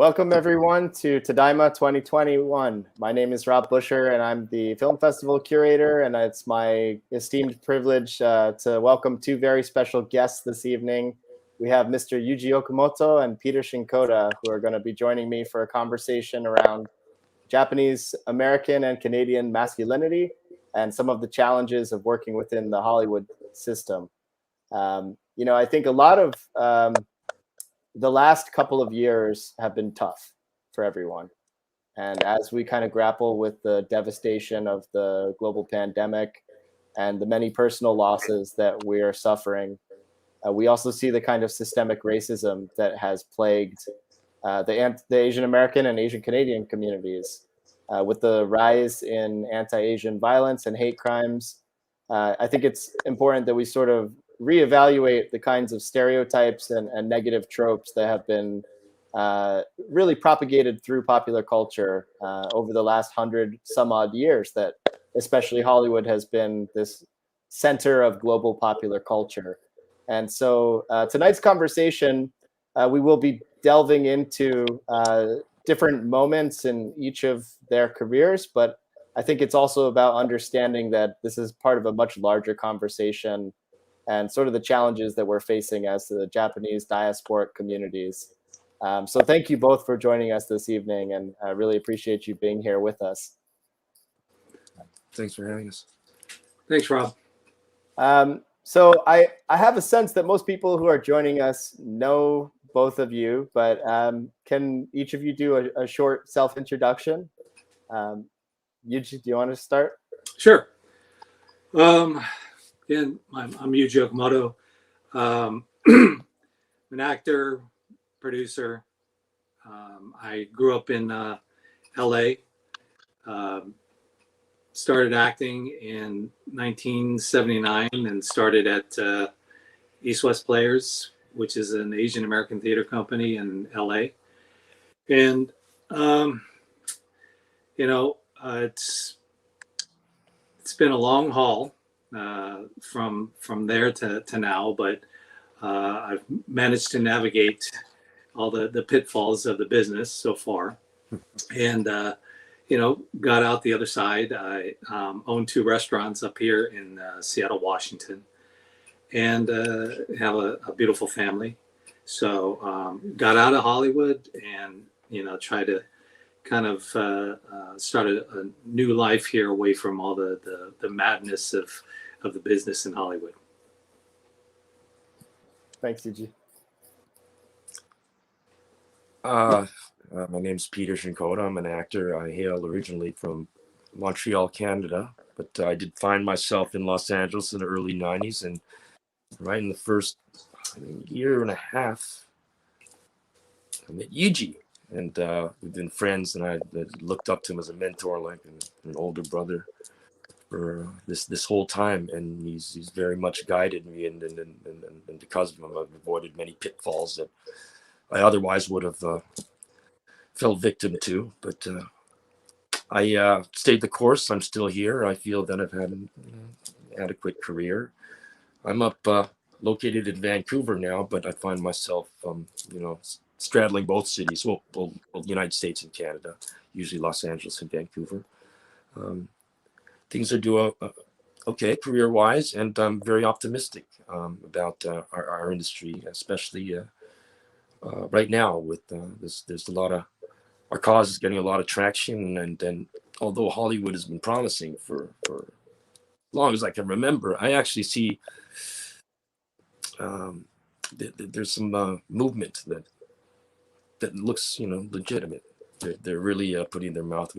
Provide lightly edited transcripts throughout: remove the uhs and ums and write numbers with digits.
Welcome everyone to Tadaima 2021. My name is Rob Buscher and I'm the film festival curator, and it's my esteemed privilege to welcome two very special guests this evening. We have Mr. Yuji Okumoto and Peter Shinkoda, who are going to be joining me for a conversation around Japanese, American, and Canadian masculinity and some of the challenges of working within the Hollywood system. I think a lot of the last couple of years have been tough for everyone. And as we kind of grapple with the devastation of the global pandemic and the many personal losses that we are suffering, we also see the kind of systemic racism that has plagued the Asian American and Asian Canadian communities. With the rise in anti-Asian violence and hate crimes, I think it's important that we sort of reevaluate the kinds of stereotypes and negative tropes that have been really propagated through popular culture over the last 100 some odd years, that especially Hollywood has been this center of global popular culture. And so tonight's conversation, we will be delving into different moments in each of their careers, but I think it's also about understanding that this is part of a much larger conversation and sort of the challenges that we're facing as the Japanese diasporic communities. So thank you both for joining us this evening, and I really appreciate you being here with us. Thanks for having us. Thanks, Rob. So I have a sense that most people who are joining us know both of you, but can each of you do a short self-introduction? Yuji, do you want to start? Sure. Again, I'm Yuji Okumoto. I'm an actor, producer. I grew up in LA. Started acting in 1979 and started at East West Players, which is an Asian American theater company in LA. And, it's been a long haul from there to now, but I've managed to navigate all the pitfalls of the business so far, and got out the other side. I own 2 restaurants up here in Seattle, Washington, and have a beautiful family. So got out of Hollywood and try to kind of start a new life here away from all the madness of the business in Hollywood. Thanks, Yuji. My name's Peter Shinkoda. I'm an actor. I hail originally from Montreal, Canada, but I did find myself in Los Angeles in the early 90s, and right in the first year and a half, I met Yuji, and we've been friends, and I looked up to him as a mentor, like an older brother, for this whole time, and he's very much guided me, and because of him, I've avoided many pitfalls that I otherwise would have fell victim to. But I stayed the course. I'm still here. I feel that I've had an adequate career. I'm up located in Vancouver now, but I find myself straddling both cities, well, United States and Canada, usually Los Angeles and Vancouver. Things are doing okay career-wise, and I'm very optimistic about our industry, especially right now with there's a lot of, our cause is getting a lot of traction, and although Hollywood has been promising for as long as I can remember, I actually see there's some movement that looks legitimate. They're really putting their money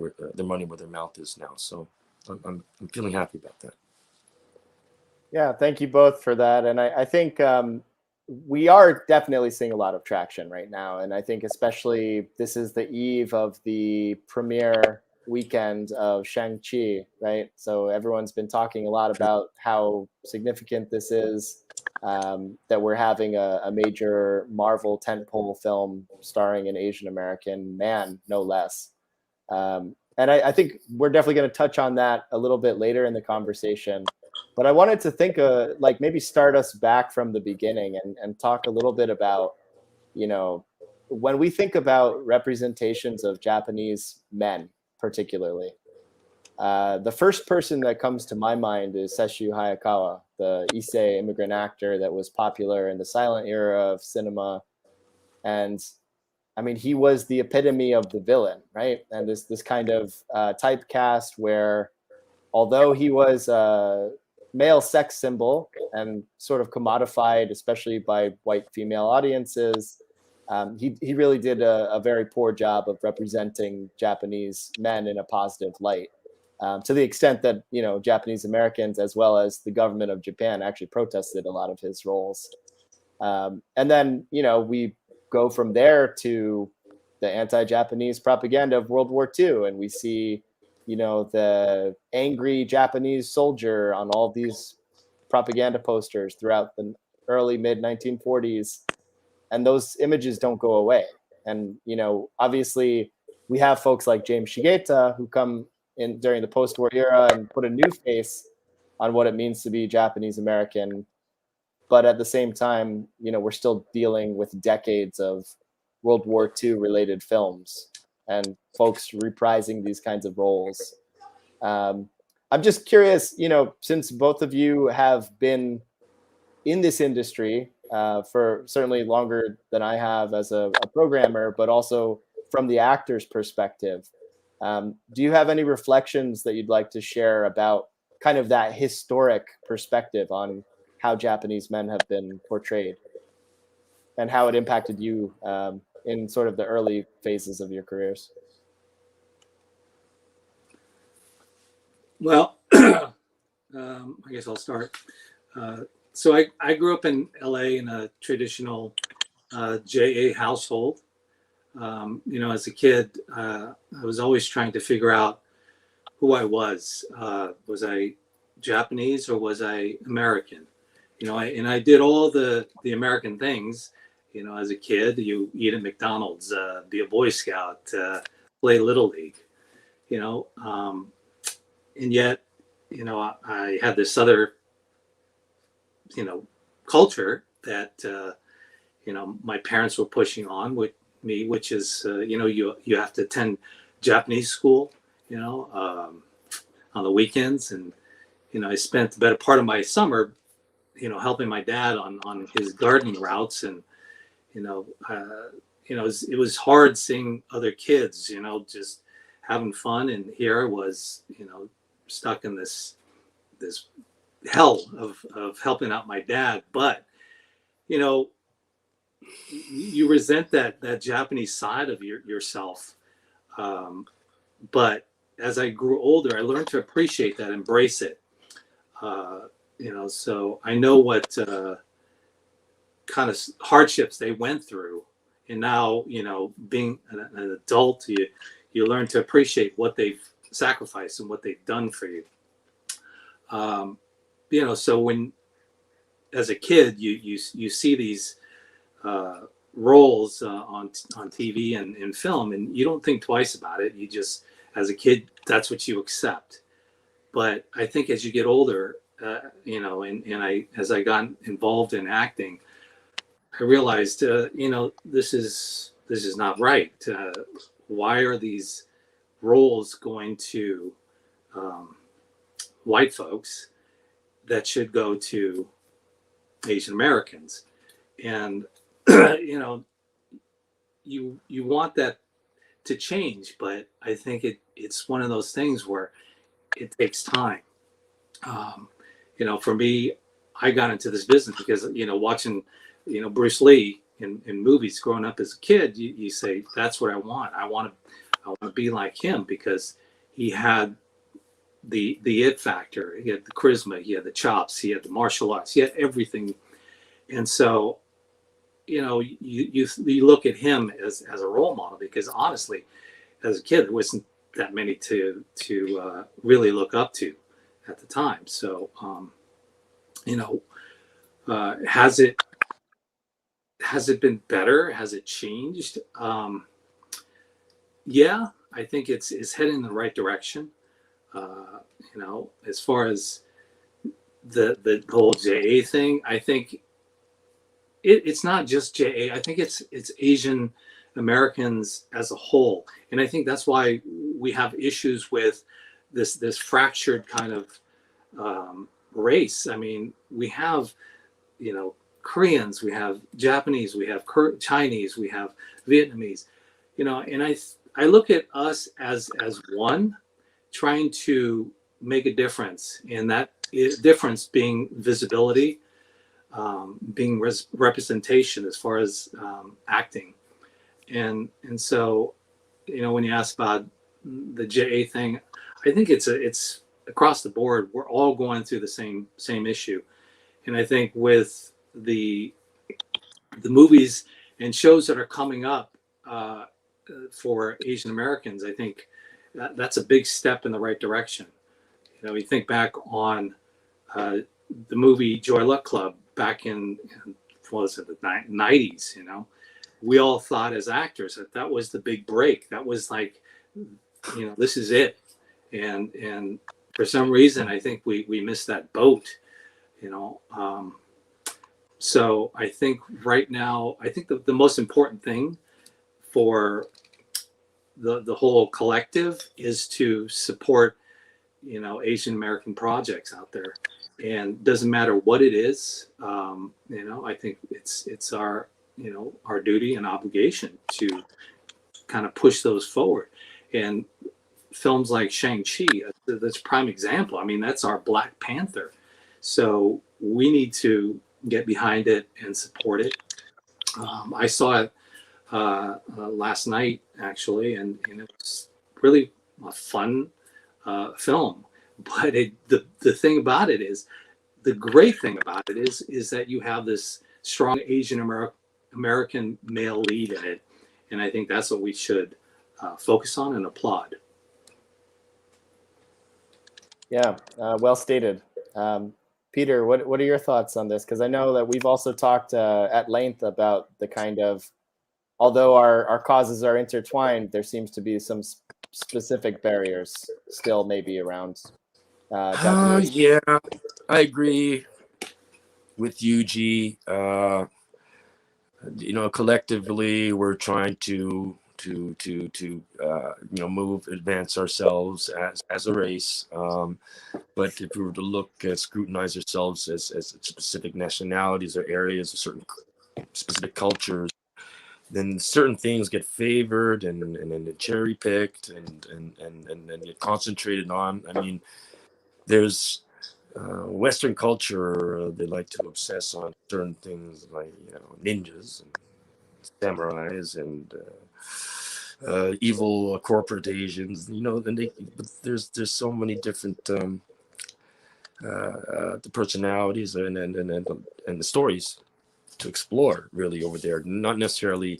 where their mouth is now. So I'm feeling happy about that. Yeah, thank you both for that. And I think we are definitely seeing a lot of traction right now. And I think especially this is the eve of the premiere weekend of Shang-Chi, right? So everyone's been talking a lot about how significant this is, that we're having a major Marvel tentpole film starring an Asian American man, no less. And I think we're definitely going to touch on that a little bit later in the conversation. But I wanted to think maybe start us back from the beginning and talk a little bit about, when we think about representations of Japanese men, particularly, the first person that comes to my mind is Sesshu Hayakawa, the Issei immigrant actor that was popular in the silent era of cinema. And I mean, he was the epitome of the villain, right? And this kind of typecast where, although he was a male sex symbol and sort of commodified, especially by white female audiences, he really did a very poor job of representing Japanese men in a positive light. To the extent that, you know, Japanese Americans as well as the government of Japan actually protested a lot of his roles. And then, you know, we go from there to the anti-Japanese propaganda of World War II, and we see, you know, the angry Japanese soldier on all these propaganda posters throughout the early mid 1940s, and those images don't go away. And, you know, obviously we have folks like James Shigeta who come in during the post-war era and put a new face on what it means to be Japanese American. But at the same time, you know, we're still dealing with decades of World War II related films and folks reprising these kinds of roles. I'm just curious, you know, since both of you have been in this industry for certainly longer than I have as a programmer, but also from the actor's perspective, do you have any reflections that you'd like to share about kind of that historic perspective on how Japanese men have been portrayed and how it impacted you in sort of the early phases of your careers? Well, I guess I'll start. So I grew up in LA in a traditional JA household. You know, as a kid, I was always trying to figure out who I was. Was I Japanese or was I American? You know, and I did all the American things. You know, as a kid, you eat at McDonald's, be a Boy Scout, play Little League. You know, and yet, you know, I had this other, you know, culture that, you know, my parents were pushing on with me, which is, you know, you have to attend Japanese school, you know, on the weekends. And, you know, I spent the better part of my summer, you know, helping my dad on his gardening routes. And, you know, it was hard seeing other kids, you know, just having fun. And here I was, you know, stuck in this hell of helping out my dad. But, you know, you resent that Japanese side of yourself. But as I grew older, I learned to appreciate that, embrace it. You know, so I know what kind of hardships they went through. And now, you know, being an adult, you learn to appreciate what they've sacrificed and what they've done for you. You know, so when, as a kid, you see these roles on TV and in film, and you don't think twice about it. You just, as a kid, that's what you accept. But I think as you get older, you know, and as I got involved in acting, I realized, you know, this is not right. Why are these roles going to white folks that should go to Asian Americans? And you know, you want that to change, but I think it's one of those things where it takes time. You know, for me, I got into this business because, you know, watching, you know, Bruce Lee in movies growing up as a kid, you say, that's what I want. I want to be like him because he had the it factor. He had the charisma, he had the chops, he had the martial arts, he had everything. And so, you know, you look at him as a role model, because honestly, as a kid, there wasn't that many to really look up to at the time. So, you know, has it been better? Has it changed? Yeah, I think it's heading in the right direction. You know, as far as the whole JA thing, I think it's not just JA. I think it's Asian Americans as a whole. And I think that's why we have issues with this fractured kind of race. I mean, we have, you know, Koreans, we have Japanese, we have Chinese, we have Vietnamese, you know, and I look at us as one, trying to make a difference, and that difference being visibility, being representation as far as acting. And so, you know, when you ask about the JA thing, I think it's across the board. We're all going through the same issue. And I think with the movies and shows that are coming up for Asian Americans, I think that's a big step in the right direction. You know, you think back on the movie Joy Luck Club back in what was it, the 90s, you know, we all thought as actors that was the big break. That was like, you know, this is it. And for some reason, I think we missed that boat, you know. So I think right now, I think the most important thing for the whole collective is to support, you know, Asian American projects out there. And doesn't matter what it is, you know, I think it's our, you know, our duty and obligation to kind of push those forward. And films like Shang-Chi, that's a prime example. I mean, that's our Black Panther. So we need to get behind it and support it. I saw it last night, actually, and it was really a fun film. But the thing about it is, the great thing about it is that you have this strong Asian American male lead in it. And I think that's what we should focus on and applaud. Yeah, well stated. Peter, what are your thoughts on this? Because I know that we've also talked at length about the kind of, although our causes are intertwined, there seems to be some specific barriers still maybe around Japanese. Yeah, I agree with Yuji. You know, collectively, we're trying to you know, advance ourselves as a race. But if we were to look at scrutinize ourselves as specific nationalities or areas or certain specific cultures, then certain things get favored and cherry picked and get concentrated on. I mean, there's Western culture, they like to obsess on certain things like, you know, ninjas and samurais and evil corporate Asians. You know, then there's so many different the personalities and the stories to explore really over there. Not necessarily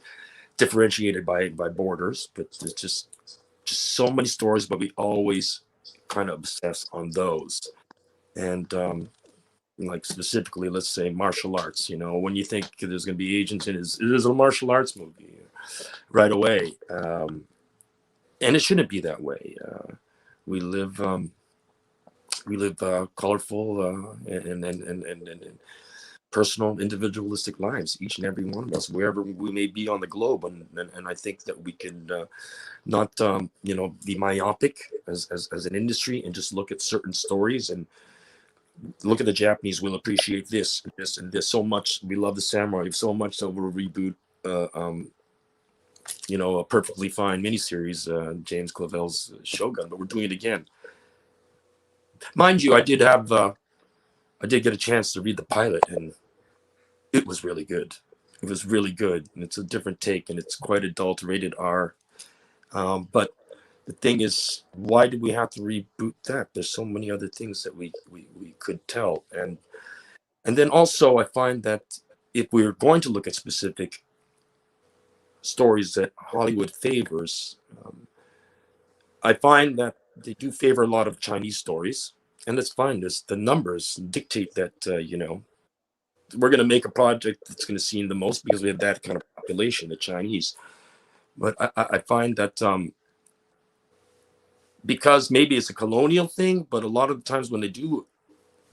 differentiated by borders, but there's just so many stories, but we always kind of obsess on those. And like specifically, let's say martial arts. You know, when you think there's going to be agents in it is a martial arts movie right away, and it shouldn't be that way. We live colorful and personal, individualistic lives, each and every one of us, wherever we may be on the globe, and I think that we can not you know, be myopic as an industry and just look at certain stories and look at the Japanese. We'll appreciate this and this so much. We love the samurai so much that we'll reboot you know, a perfectly fine miniseries, James Clavell's Shogun, but we're doing it again. Mind you, I did get a chance to read the pilot, and it was really good. It was really good, and it's a different take, and it's quite adulterated R. But the thing is, why do we have to reboot that? There's so many other things that we could tell, and then also I find that if we're going to look at specific stories that Hollywood favors, I find that they do favor a lot of Chinese stories, and that's fine. The numbers dictate that you know, we're going to make a project that's going to see the most because we have that kind of population, the Chinese. But I find that because maybe it's a colonial thing, but a lot of the times when they do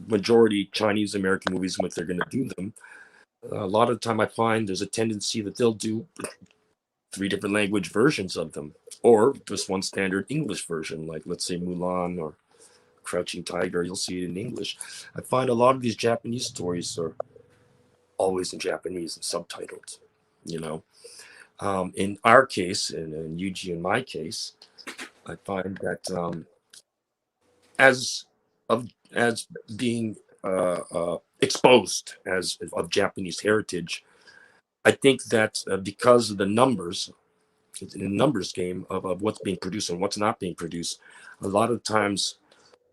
majority Chinese American movies, when they're going to do them, a lot of the time I find there's a tendency that they'll do 3 different language versions of them, or just one standard English version, like let's say Mulan or Crouching Tiger, you'll see it in English. I find a lot of these Japanese stories are always in Japanese and subtitled, you know. In our case, and in Yuji in my case, I find that as being exposed as of Japanese heritage, I think that because of the numbers, in the numbers game of what's being produced and what's not being produced, a lot of times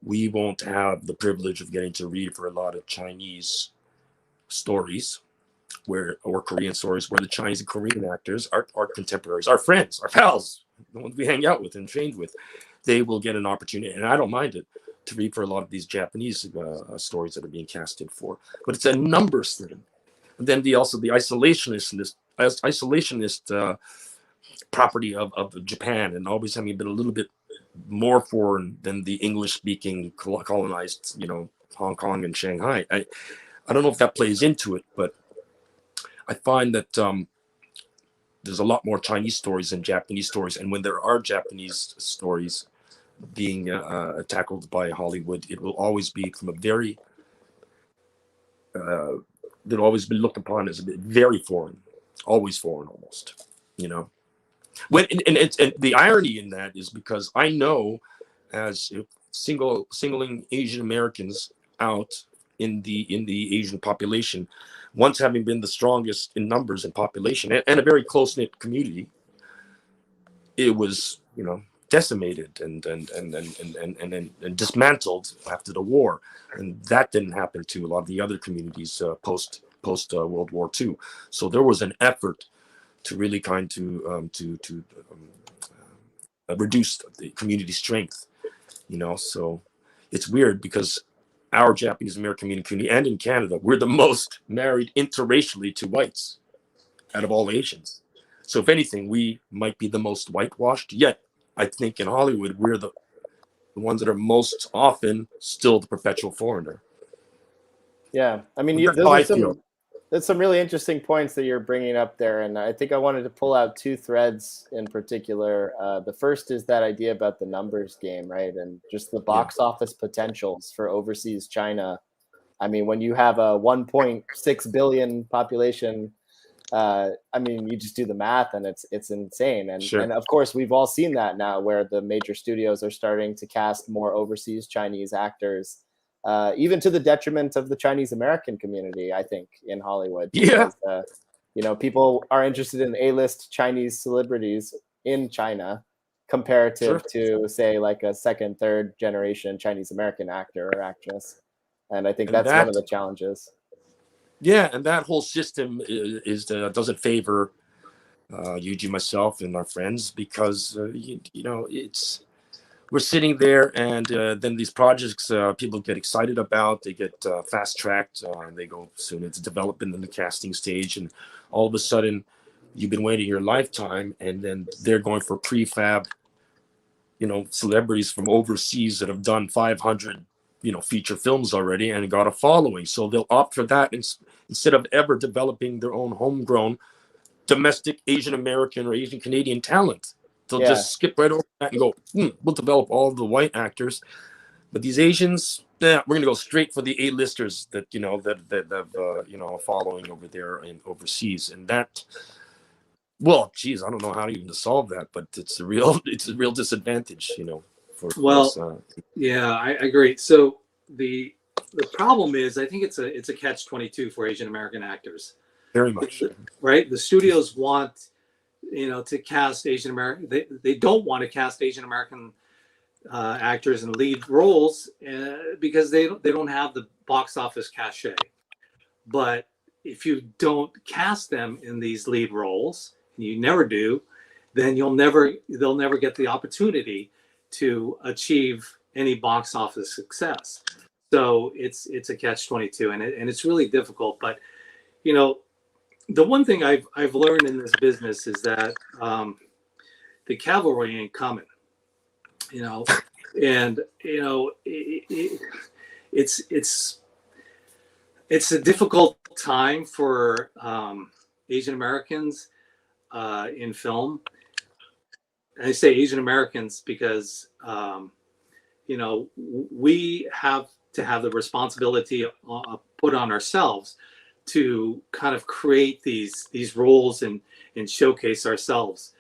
we won't have the privilege of getting to read for a lot of Chinese stories or Korean stories where the Chinese and Korean actors, our contemporaries, our friends, our pals, the ones we hang out with and trained with, they will get an opportunity, and I don't mind it, to read for a lot of these Japanese stories that are being casted for. But it's a numbers thing. And then the isolationist property of Japan, and always having been a little bit more foreign than the English-speaking colonized, Hong Kong and Shanghai. I don't know if that plays into it, but I find that there's a lot more Chinese stories than Japanese stories. And when there are Japanese stories being tackled by Hollywood, it will always be from a very, they'll always be looked upon as a bit very foreign, always foreign almost, When and the irony in that is because I know, as singling Asian Americans out in the Asian population, once having been the strongest in numbers and population and a very close-knit community, it was decimated and dismantled after the war, and that didn't happen to a lot of the other communities post World War II. So there was an effort to really reduce the community strength, So it's weird because our Japanese American community and in Canada, we're the most married interracially to whites out of all Asians. So if anything, we might be the most whitewashed. Yet I think in Hollywood, we're the ones that are most often still the perpetual foreigner. Yeah, I mean, there's some really interesting points that you're bringing up there, and I think I wanted to pull out 2 threads in particular. The first is that idea about the numbers game, right, and just the box office potentials for overseas China. I mean, when you have a 1.6 billion population, I mean, you just do the math, and it's insane. And sure. And of course, we've all seen that now, where the major studios are starting to cast more overseas Chinese actors. Even to the detriment of the Chinese American community, I think, in Hollywood. Yeah. Because, people are interested in A-list Chinese celebrities in China comparative to, say, like a second, third generation Chinese American actor or actress. And I think that's one of the challenges. Yeah, and that whole system doesn't favor Yuji, myself, and our friends because, we're sitting there, and then these projects people get excited about, they get fast-tracked, and they go soon into development in the casting stage, and all of a sudden you've been waiting your lifetime, and then they're going for prefab, celebrities from overseas that have done 500, feature films already and got a following. So they'll opt for that instead of ever developing their own homegrown domestic Asian American or Asian Canadian talent. They'll just skip right over that and go, we'll develop all the white actors. But these Asians, we're going to go straight for the A-listers that, that have, a following over there and overseas. And that, well, geez, I don't know how to even solve that, but it's a real disadvantage, for us. Yeah, I agree. So the problem is, I think it's a catch-22 for Asian American actors. Very much. Right? The studios want, to cast Asian American. They don't want to cast Asian American actors in lead roles because they don't have the box office cachet. But if you don't cast them in these lead roles, and you never do, then they'll never get the opportunity to achieve any box office success. So it's a catch-22, and it's really difficult. But the one thing I've learned in this business is that the cavalry ain't coming, and it's a difficult time for Asian Americans. in film. And I say Asian Americans because we have to have the responsibility put on ourselves to kind of create these roles and showcase ourselves.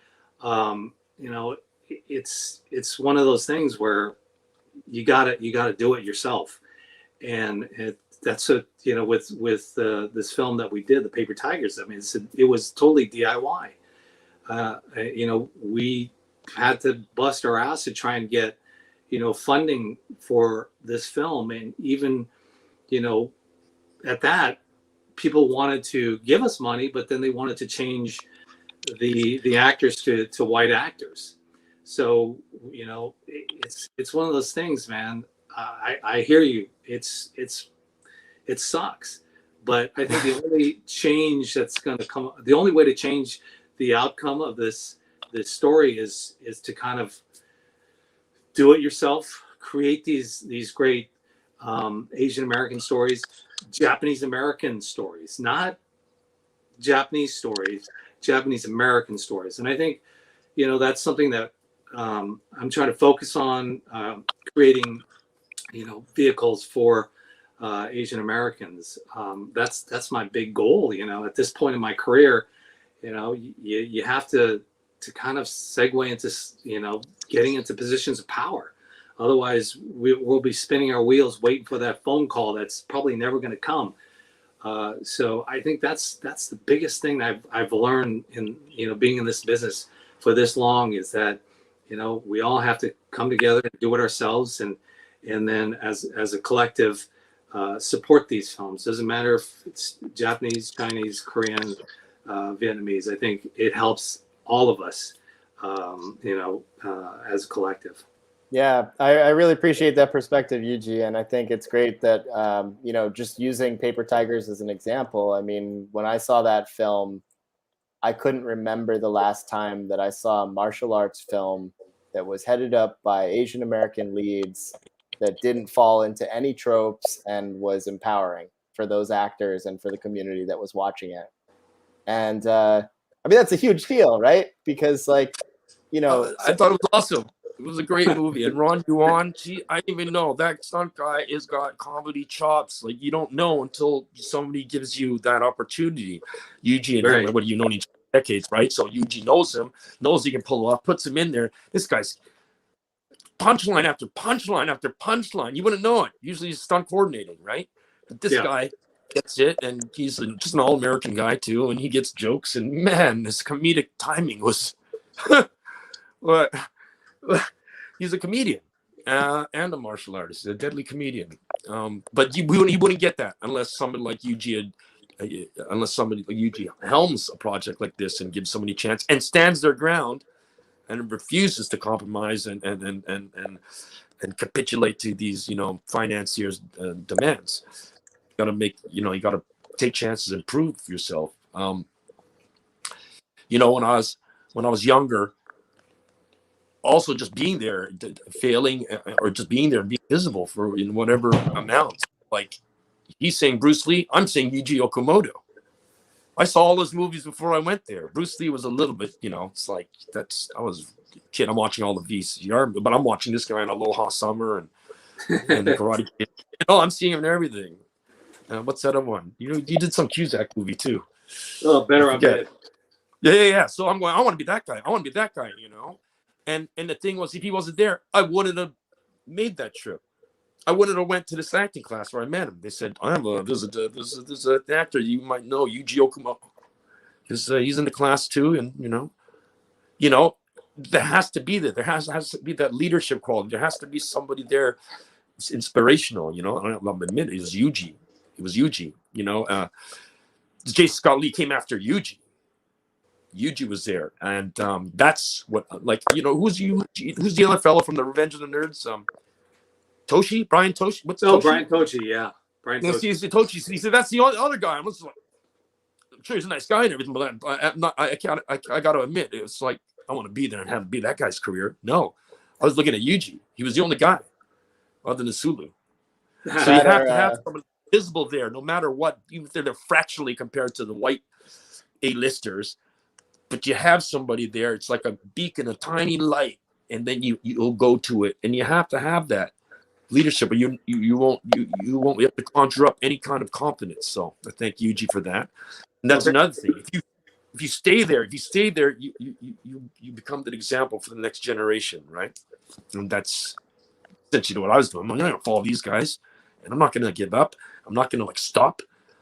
It's one of those things where you gotta do it yourself, and that's with this film that we did, The Paper Tigers. I mean, it was totally DIY. We had to bust our ass to try and get funding for this film, and even at that, people wanted to give us money, but then they wanted to change the actors to white actors. So it's one of those things, man. I hear you. It sucks, but I think the only change that's going to come, the only way to change the outcome of this story is to kind of do it yourself, create these great Asian American stories, Japanese American stories, not Japanese stories, Japanese American stories. And I think that's something that I'm trying to focus on, creating vehicles for Asian Americans. That's my big goal. At this point in my career, you have to kind of segue into getting into positions of power. Otherwise, we'll be spinning our wheels waiting for that phone call that's probably never going to come. So I think that's the biggest thing I've learned in being in this business for this long, is that we all have to come together and do it ourselves, and then as a collective support these films. Doesn't matter if it's Japanese, Chinese, Korean, Vietnamese. I think it helps all of us, as a collective. Yeah, I really appreciate that perspective, Yuji, and I think it's great that just using Paper Tigers as an example. I mean, when I saw that film, I couldn't remember the last time that I saw a martial arts film that was headed up by Asian American leads, that didn't fall into any tropes and was empowering for those actors and for the community that was watching it. And I mean, that's a huge deal, right? Because I thought it was awesome. It was a great movie. And Ron Yuan, I didn't even know that stunt guy has got comedy chops. Like, you don't know until somebody gives you that opportunity. Yuji and him, what, known each other decades, right? So Yuji knows he can pull off, puts him in there. This guy's punchline after punchline after punchline. You wouldn't know it. Usually he's stunt coordinating, right? But this guy gets it, and he's just an all-American guy too, and he gets jokes. And man, this comedic timing was what. He's a comedian and a martial artist, a deadly comedian. But you wouldn't get that unless somebody like Yuji helms a project like this and gives somebody a chance and stands their ground and refuses to compromise and capitulate to these financiers' demands. You got to take chances and prove yourself. When I was younger, also just being there, failing, or just being there and being visible for in whatever amount. Like, he's saying Bruce Lee, I'm saying Yuji Okumoto. I saw all those movies before I went there. Bruce Lee was a little bit, it's like, I was a kid, I'm watching all the VCR, but I'm watching this guy in Aloha Summer and the Karate Kid. I'm seeing him in everything. What's that other one? You did some Cusack movie too. Oh, Better on Bed. Yeah. So I'm going, I want to be that guy. And the thing was, if he wasn't there, I wouldn't have made that trip. I wouldn't have went to this acting class where I met him. They said, there's an actor you might know, Yuji Okumoto. He's in the class too, and there has to be that. There has to be that leadership quality. There has to be somebody there. It's inspirational. I'm admitting it was Yuji. It was Yuji. J. Scott Lee came after Yuji. Yuji was there, and that's what, who's the other fellow from the Revenge of the Nerds? Brian Toshi. What's Toshi? Brian Toshi, yeah. Brian Toshi. He's the Toshi. He said that's the other guy. I'm sure he's a nice guy and everything, but I got to admit, it's like, I want to be there and have it be that guy's career. No, I was looking at Yuji. He was the only guy, other than Sulu. So you have to have somebody visible there, no matter what, even if they're fractionally compared to the white A-listers. but you have somebody there. It's like a beacon, a tiny light, and then you'll go to it, and you have to have that leadership, or you won't have to conjure up any kind of confidence. So I thank Yuji for that. And that's another thing. If you stay there, you become the example for the next generation, right? And that's essentially what I was doing. I'm going to follow these guys, and I'm not going to give up. I'm not going to like stop.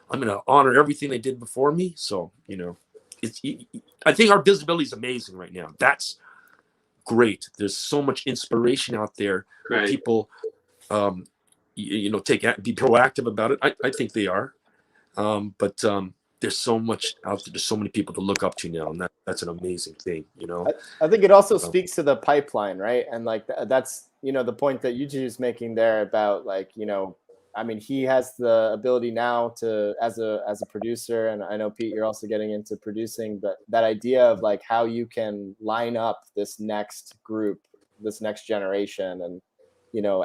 I'm going to honor everything they did before me. So I think our visibility is amazing right now. That's great. There's so much inspiration out there. Right. People, be proactive about it. I think they are, but there's so much out there. There's so many people to look up to now, and that's an amazing thing. I think it also speaks to the pipeline, right? And like that's the point that Yuji is making there about like I mean, he has the ability now to as a producer, and I know Pete, you're also getting into producing, but that idea of like how you can line up this next group, this next generation, and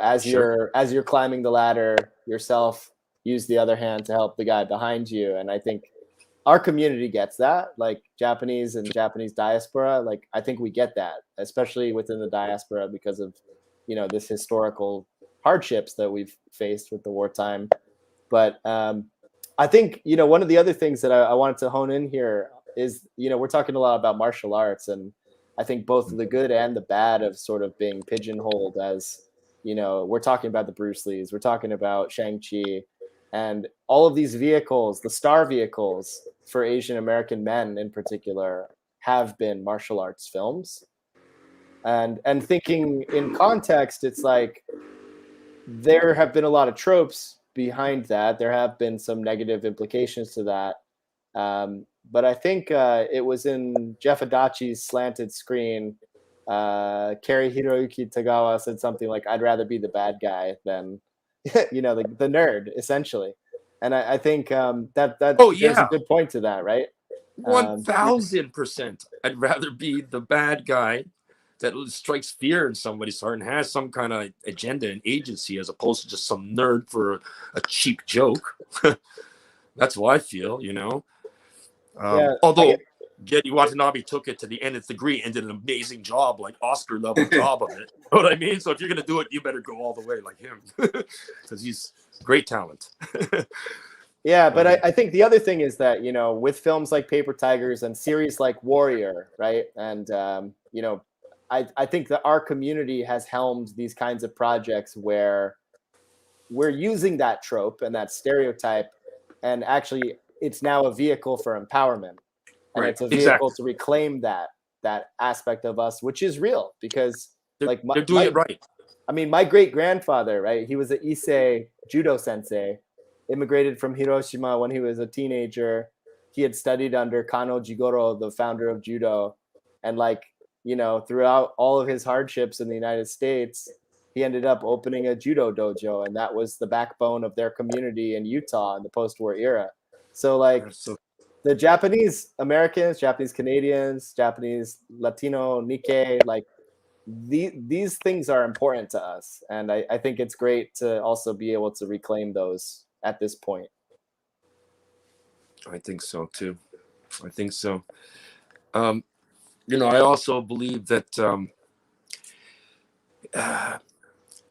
as you're climbing the ladder yourself, use the other hand to help the guy behind you. And I think our community gets that, like Japanese and Japanese diaspora. Like I think we get that, especially within the diaspora, because of this historical hardships that we've faced with the wartime. But I think one of the other things that I wanted to hone in here is we're talking a lot about martial arts, and I think both the good and the bad of sort of being pigeonholed as we're talking about the Bruce Lees, we're talking about Shang-Chi, and all of these vehicles, the star vehicles for Asian American men in particular, have been martial arts films. And thinking in context, it's like there have been a lot of tropes behind that. There have been some negative implications to that. But I think it was in Jeff Adachi's Slanted Screen, Kerry Hiroyuki Tagawa said something like, "I'd rather be the bad guy than, the nerd," essentially. And I think there's a good point to that, right? 1000%. I'd rather be the bad guy that strikes fear in somebody's heart and has some kind of agenda and agency, as opposed to just some nerd for a cheap joke. That's what I feel, Although Geddy Watanabe took it to the nth degree and did an amazing job, like Oscar level job of it. You know what I mean? So if you're gonna do it, you better go all the way like him, because he's great talent. Yeah, but I think the other thing is that with films like Paper Tigers and series like Warrior, right? And I think that our community has helmed these kinds of projects where we're using that trope and that stereotype, and actually it's now a vehicle for empowerment. And it's a vehicle to reclaim that aspect of us, which is real, because they're doing it right. I mean, my great grandfather, right? He was an Issei judo sensei, immigrated from Hiroshima when he was a teenager. He had studied under Kano Jigoro, the founder of judo, and throughout all of his hardships in the United States, he ended up opening a judo dojo, and that was the backbone of their community in Utah in the post-war era. So the Japanese Americans, Japanese Canadians, Japanese Latino, Nikkei, these things are important to us. And I think it's great to also be able to reclaim those at this point. I think so too. I think so. I also believe that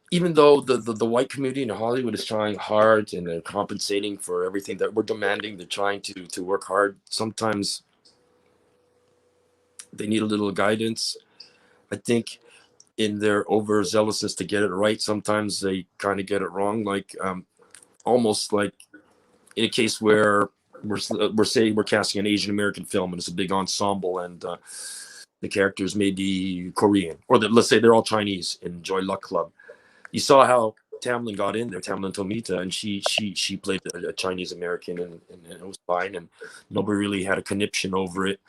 even though the white community in Hollywood is trying hard and they're compensating for everything that we're demanding, they're trying to work hard. Sometimes they need a little guidance. I think in their overzealousness to get it right, sometimes they kind of get it wrong. Almost like in a case where we're saying we're casting an Asian American film and it's a big ensemble, and the characters may be Korean, or let's say they're all Chinese in Joy Luck Club. You saw how Tamlin got in there, Tamlin Tomita, and she played a Chinese American, and it was fine, and nobody really had a conniption over it.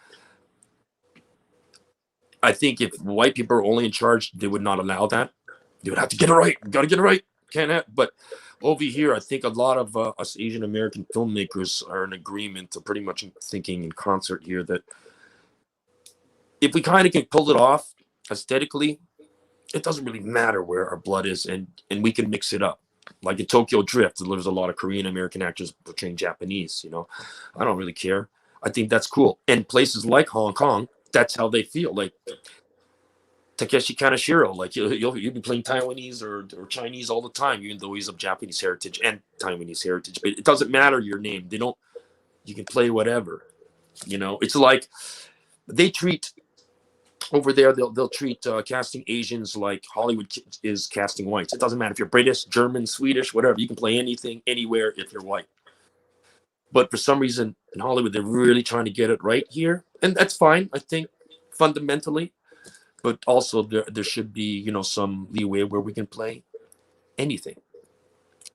I think if white people are only in charge, they would not allow that. They would have to get it right. Got to get it right. Can't have. But over here, I think a lot of us Asian American filmmakers are in agreement, to pretty much thinking in concert here, that if we kind of can pull it off aesthetically, it doesn't really matter where our blood is, and we can mix it up. Like in Tokyo Drift, there's a lot of Korean American actors portraying Japanese. I don't really care. I think that's cool. And places like Hong Kong, that's how they feel. Like Takeshi Kaneshiro, like you'll be playing Taiwanese or Chinese all the time, even though he's of Japanese heritage and Taiwanese heritage. But it doesn't matter your name. They don't. You can play whatever. You know, it's like they treat over there. They'll treat casting Asians like Hollywood is casting whites. It doesn't matter if you're British, German, Swedish, whatever. You can play anything, anywhere if you're white. But for some reason in Hollywood, they're really trying to get it right here, and that's fine. I think fundamentally. But also there should be, you know, some leeway where we can play anything.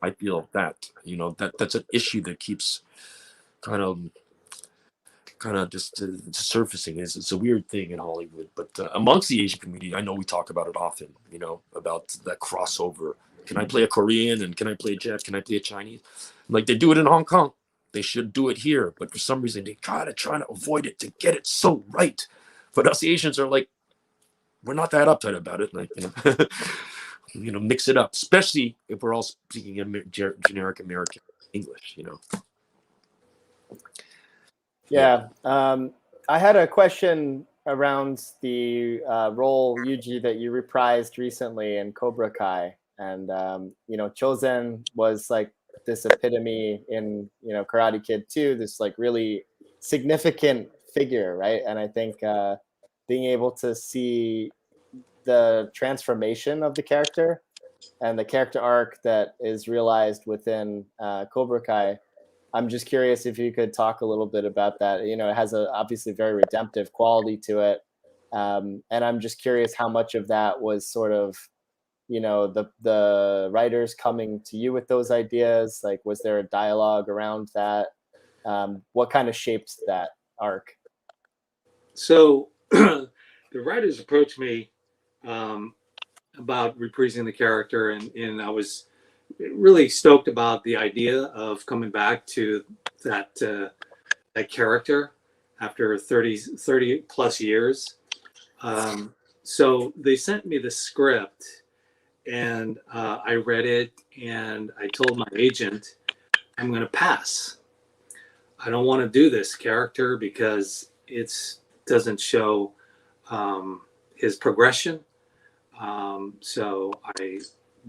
I feel that, you know, that's an issue that keeps kind of just surfacing. It's a weird thing in Hollywood, but amongst the Asian community, I know we talk about it often, you know, about that crossover. Can I play a Korean and can I play a Jet? Can I play a Chinese? Like they do it in Hong Kong. They should do it here, but for some reason they gotta try to avoid it to get it so right. But us Asians are like, we're not that uptight about it. Like, you know, mix it up, especially if we're all speaking generic American English, you know. Yeah. I had a question around the role, Yuji, that you reprised recently in Cobra Kai. And, you know, Chozen was like this epitome in, you know, Karate Kid 2, this like really significant figure, right? And I think being able to see the transformation of the character and the character arc that is realized within Cobra Kai, I'm just curious if you could talk a little bit about that. You know, it has a obviously very redemptive quality to it. And I'm just curious how much of that was sort of, you know, the writers coming to you with those ideas. Like, was there a dialogue around that? What kind of shaped that arc? So the writers approached me about reprising the character, and I was really stoked about the idea of coming back to that character after 30 plus years. So they sent me the script, and I read it, and I told my agent, I'm going to pass. I don't want to do this character because it doesn't show his progression. So I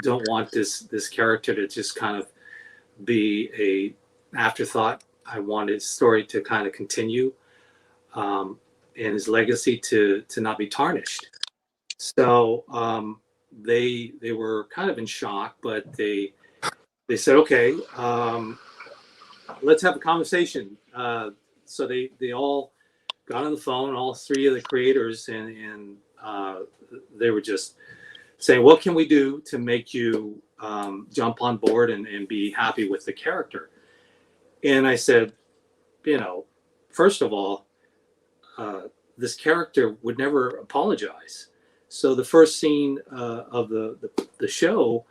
don't want this character to just kind of be a afterthought. I want his story to kind of continue, and his legacy to not be tarnished. So they were kind of in shock, but they said, okay, let's have a conversation. So they all got on the phone, all three of the creators, and they were just saying, what can we do to make you jump on board and be happy with the character? And I said, you know, first of all, this character would never apologize. So the first scene of the show,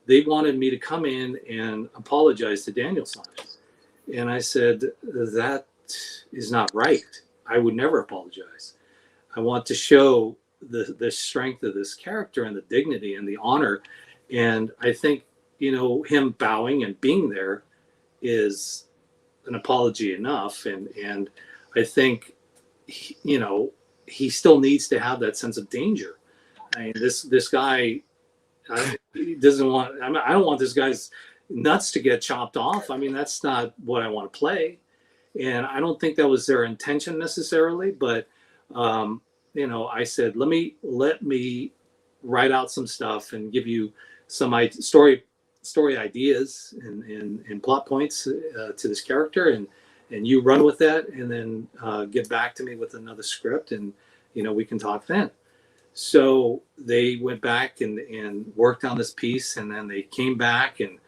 they wanted me to come in and apologize to Daniel-san. And I said, that is not right. I would never apologize. I want to show the strength of this character and the dignity and the honor. And I think, you know, him bowing and being there is an apology enough. And I think, you know, he still needs to have that sense of danger. I mean, this guy, he doesn't want, I mean, I don't want this guy's nuts to get chopped off. I mean, that's not what I want to play. And I don't think that was their intention necessarily, but, you know, I said, let me write out some stuff and give you some story ideas and plot points to this character, and you run with that, and then get back to me with another script, and, you know, we can talk then. So they went back and worked on this piece, and then they came back and,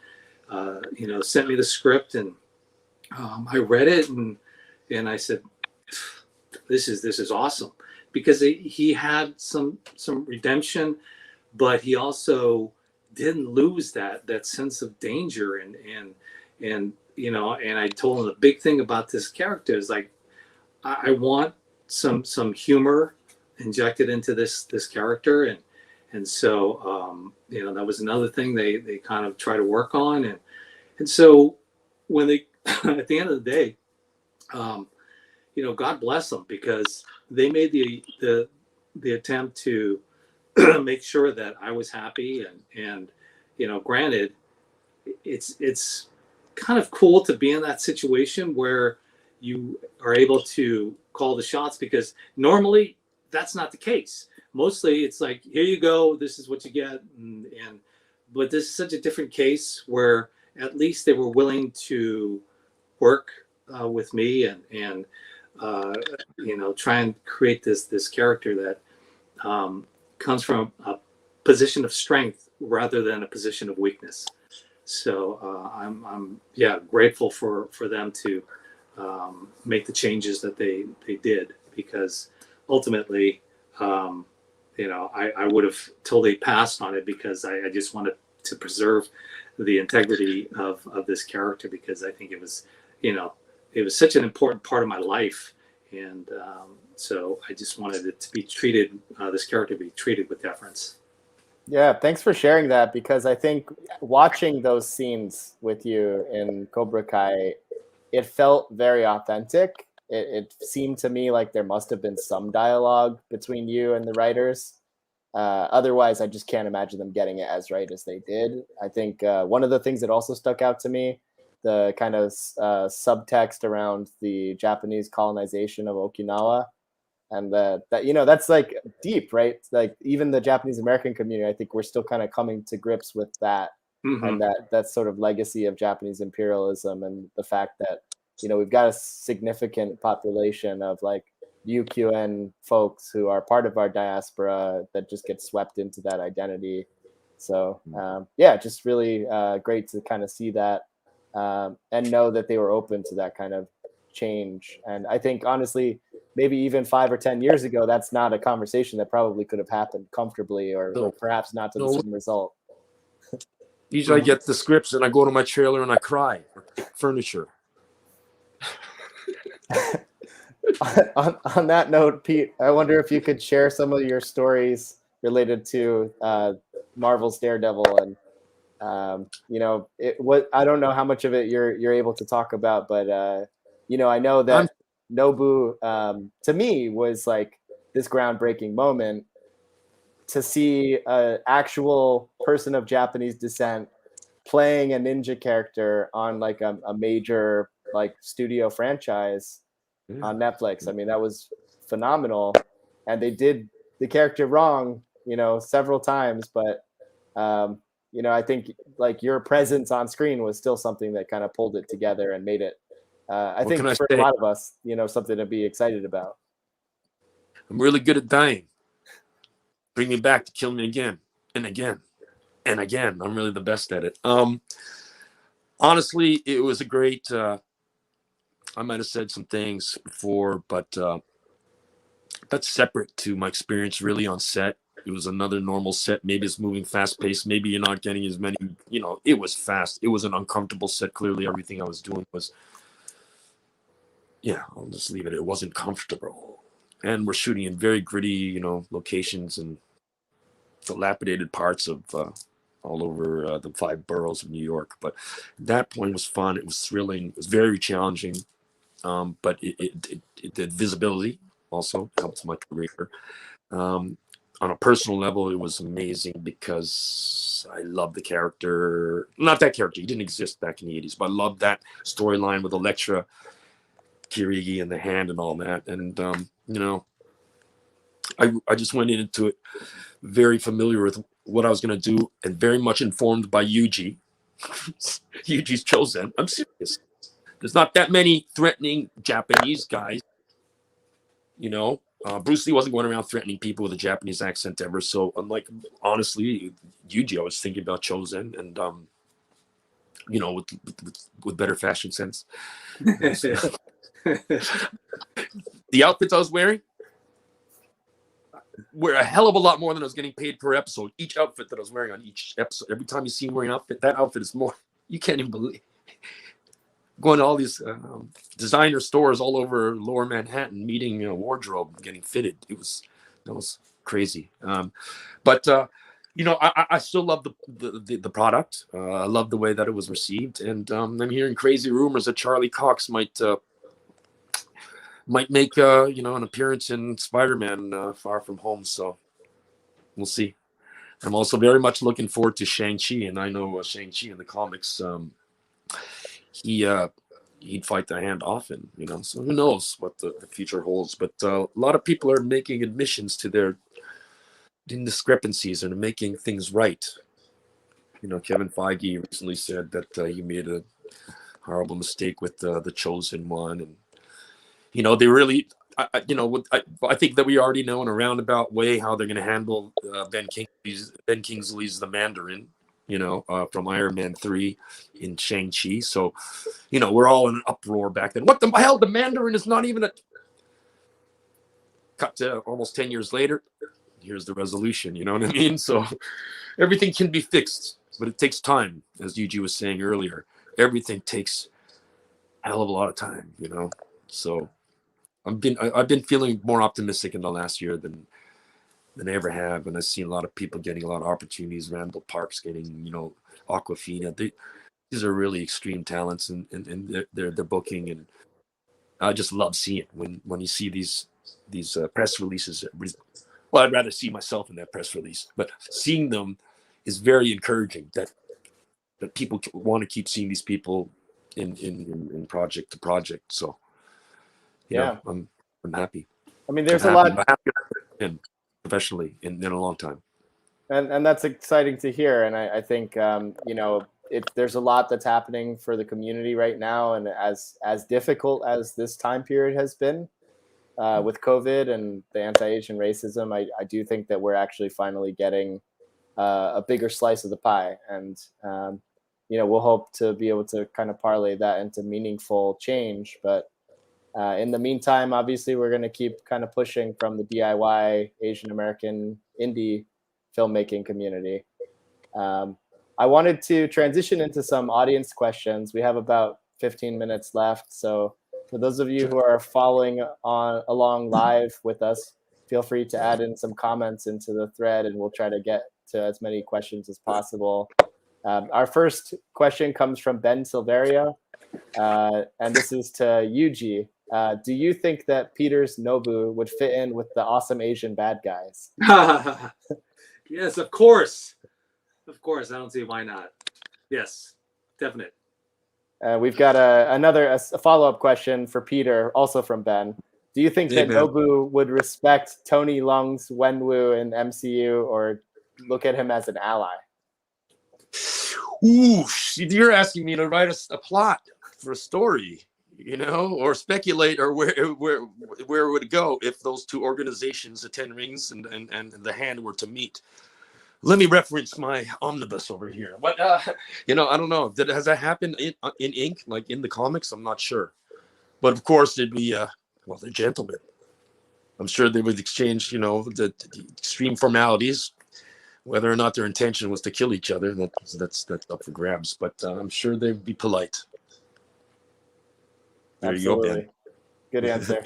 you know, sent me the script, and I read it, and I said, this is awesome, because he had some redemption, but he also didn't lose that sense of danger, and you know, and I told him the big thing about this character is, like, I want some humor injected into this character, and so you know, that was another thing they kind of try to work on, and so when they at the end of the day, God bless them, because they made the attempt to make sure that I was happy, and granted, it's kind of cool to be in that situation where you are able to call the shots, because normally that's not the case. Mostly it's like, here you go, this is what you get, and but this is such a different case where at least they were willing to work with me, and try and create this character that comes from a position of strength rather than a position of weakness. So I'm grateful for them to make the changes that they did, because ultimately I would have totally passed on it, because I just wanted to preserve the integrity of this character, because I think it was such an important part of my life, and so I just wanted it to be treated, this character to be treated with deference. Yeah, thanks for sharing that, because I think watching those scenes with you in Cobra Kai, it felt very authentic. It seemed to me like there must have been some dialogue between you and the writers. Otherwise, I just can't imagine them getting it as right as they did. I think one of the things that also stuck out to me, the kind of subtext around the Japanese colonization of Okinawa, and that's like deep, right? Like even the Japanese American community, I think we're still kind of coming to grips with that. Mm-hmm. And that sort of legacy of Japanese imperialism, and the fact that we've got a significant population of like UQN folks who are part of our diaspora that just get swept into that identity. So just really great to kind of see that, and know that they were open to that kind of change. And I think honestly, maybe even 5 or 10 years ago, that's not a conversation that probably could have happened comfortably, or perhaps not to the same result. Usually I get the scripts and I go to my trailer and I cry for furniture. on that note, Pete, I wonder if you could share some of your stories related to Marvel's Daredevil, and I don't know how much of it you're able to talk about, but I know that Nobu to me was like this groundbreaking moment, to see an actual person of Japanese descent playing a ninja character on like a major like studio franchise on Netflix. I mean, that was phenomenal, and they did the character wrong, several times, but I think like your presence on screen was still something that kind of pulled it together and made it, I think for a lot of us, something to be excited about. I'm really good at dying. Bring me back to kill me again and again and again. I'm really the best at it. Honestly, it was a great, I might have said some things before, but that's separate to my experience really on set. It was another normal set. Maybe it's moving fast paced. Maybe you're not getting as many, it was fast. It was an uncomfortable set. Clearly everything I was doing was, I'll just leave it. It wasn't comfortable. And we're shooting in very gritty, locations and dilapidated parts of all over the 5 boroughs of New York. But that point was fun. It was thrilling. It was very challenging. But it did visibility also helped my career. On a personal level, it was amazing because I love the character. Not that character. He didn't exist back in the 80s, but I loved that storyline with Elektra, Kirigi, and the hand and all that. And, I just went into it very familiar with what I was going to do and very much informed by Yuji. Yuji's Chosen. I'm serious. There's not that many threatening Japanese guys. Bruce Lee wasn't going around threatening people with a Japanese accent ever. So unlike, honestly, Yuji, I was thinking about Chosen and, with better fashion sense. The outfits I was wearing were a hell of a lot more than I was getting paid per episode. Each outfit that I was wearing on each episode, every time you see me wearing an outfit, that outfit is more. You can't even believe. Going to all these designer stores all over Lower Manhattan, meeting a wardrobe, getting fitted. That was crazy. But I still love the product. I love the way that it was received, and I'm hearing crazy rumors that Charlie Cox might might make an appearance in Spider-Man Far From Home. So we'll see. I'm also very much looking forward to Shang-Chi, and I know Shang-Chi in the comics. He'd fight the hand often, So who knows what the future holds? But a lot of people are making admissions to their discrepancies and making things right. Kevin Feige recently said that he made a horrible mistake with the Chosen One, and they really, I think that we already know in a roundabout way how they're going to handle Ben Kingsley's the Mandarin, from Iron Man 3 in Shang-Chi. So, we're all in an uproar back then. What the hell? The Mandarin is not even a. Cut to almost 10 years later. Here's the resolution. You know what I mean? So everything can be fixed, but it takes time, as Yuji was saying earlier. Everything takes a hell of a lot of time, So I've been feeling more optimistic in the last year than I ever have, and I've seen a lot of people getting a lot of opportunities. Randall Park's getting, Aquafina. These are really extreme talents, and they're booking, and I just love seeing it when you see these press releases. Well, I'd rather see myself in that press release, but seeing them is very encouraging. That people want to keep seeing these people in project to project. So, I'm happy. I mean, there's a lot. I'm happy professionally in a long time. And that's exciting to hear. And I think, there's a lot that's happening for the community right now. And as difficult as this time period has been with COVID and the anti-Asian racism, I do think that we're actually finally getting a bigger slice of the pie. And, we'll hope to be able to kind of parlay that into meaningful change. But in the meantime, obviously, we're going to keep kind of pushing from the DIY Asian American indie filmmaking community. I wanted to transition into some audience questions. We have about 15 minutes left. So for those of you who are following along live with us, feel free to add in some comments into the thread, and we'll try to get to as many questions as possible. Our first question comes from Ben Silverio, and this is to Yuji. Do you think that Peter's Nobu would fit in with the awesome Asian bad guys? Yes, of course. Of course. I don't see why not. Yes, definite. We've got a follow-up question for Peter, also from Ben. Do you think that Nobu would respect Tony Leung's Wenwu in MCU or look at him as an ally? Ooh, you're asking me to write a plot for a story, or speculate or where it would go if those two organizations, the Ten Rings and the Hand, were to meet. Let me reference my omnibus over here. But I don't know. Has that happened in ink, like in the comics? I'm not sure. But of course, it'd be they're gentlemen. I'm sure they would exchange, the extreme formalities. Whether or not their intention was to kill each other, that's up for grabs. But I'm sure they'd be polite. There Absolutely. You go, Ben. Good answer.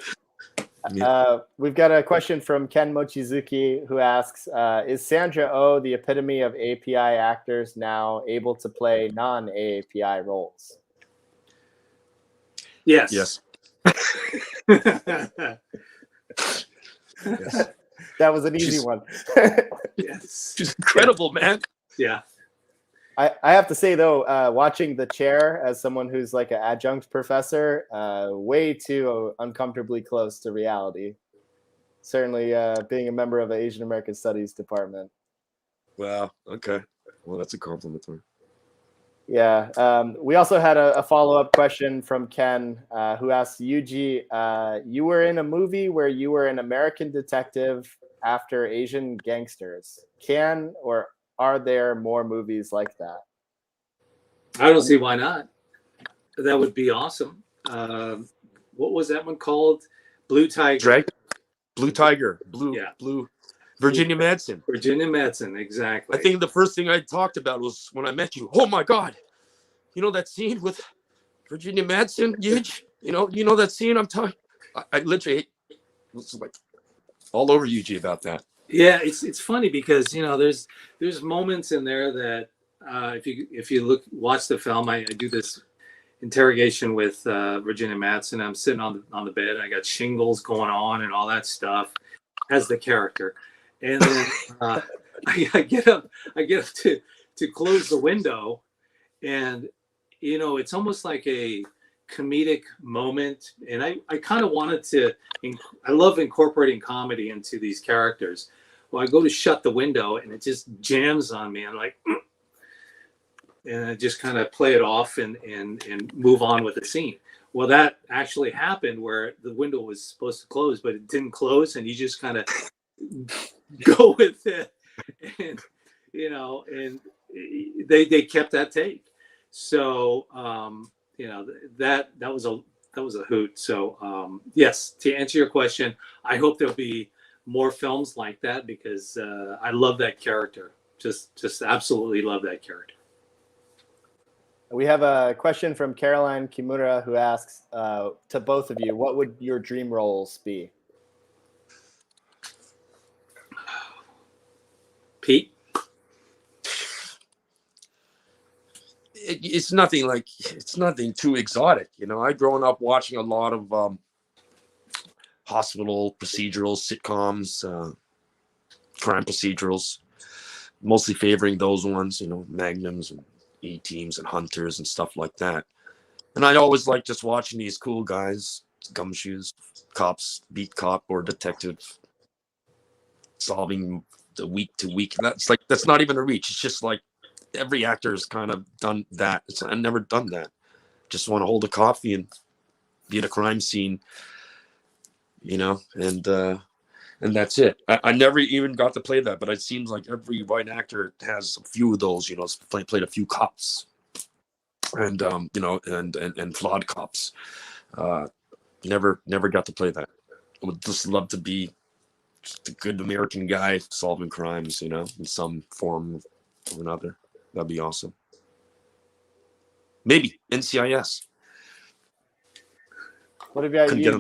We've got a question from Ken Mochizuki, who asks, is Sandra Oh the epitome of API actors now able to play non-AAPI roles? Yes. Yes. Yes. That was an easy one. Yes. She's incredible, man. Yeah. I have to say, though, watching The Chair as someone who's like an adjunct professor, way too uncomfortably close to reality. Certainly being a member of the Asian American Studies department. Wow. Okay. Well, that's a compliment to her. Yeah. We also had a follow-up question from Ken, who asked, Yuji, you were in a movie where you were an American detective after Asian gangsters. Can or are there more movies like that? I don't see why not. That would be awesome. What was that one called? Blue Tiger. Blue Tiger. Blue. Virginia Madsen. Virginia Madsen, exactly. I think the first thing I talked about was when I met you. Oh my God. You know that scene with Virginia Madsen? You know that scene I'm talking. I literally was like all over Yuji about that. Yeah, it's funny because there's moments in there that if you watch the film, I do this interrogation with Virginia Madsen. I'm sitting on the bed, and I got shingles going on and all that stuff as the character. And then I get up to close the window, and it's almost like a comedic moment. And I kind of wanted to. I love incorporating comedy into these characters. Well, I go to shut the window, and it just jams on me. I'm like. And I just kind of play it off and move on with the scene. Well, that actually happened where the window was supposed to close, but it didn't close, and you just kind of go with it, and and they kept that take. So that was a hoot. So yes, to answer your question, I hope there'll be more films like that because I love that character. Just absolutely love that character. We have a question from Caroline Kimura who asks to both of you, what would your dream roles be? Pete? It's nothing too exotic. I've grown up watching a lot of hospital procedurals, sitcoms, crime procedurals, mostly favoring those ones, Magnums and E-teams and hunters and stuff like that. And I always like just watching these cool guys, gumshoes, cops, beat cop or detective, solving the week to week. And that's not even a reach. It's just like every actor has kind of done that. I've never done that. Just want to hold a coffee and be at a crime scene, and that's it. I never even got to play that, but it seems like every white actor has a few of those, played a few cops and, and flawed cops. Never got to play that. I would just love to be just a good American guy solving crimes, in some form or another. That'd be awesome. Maybe NCIS. What about you,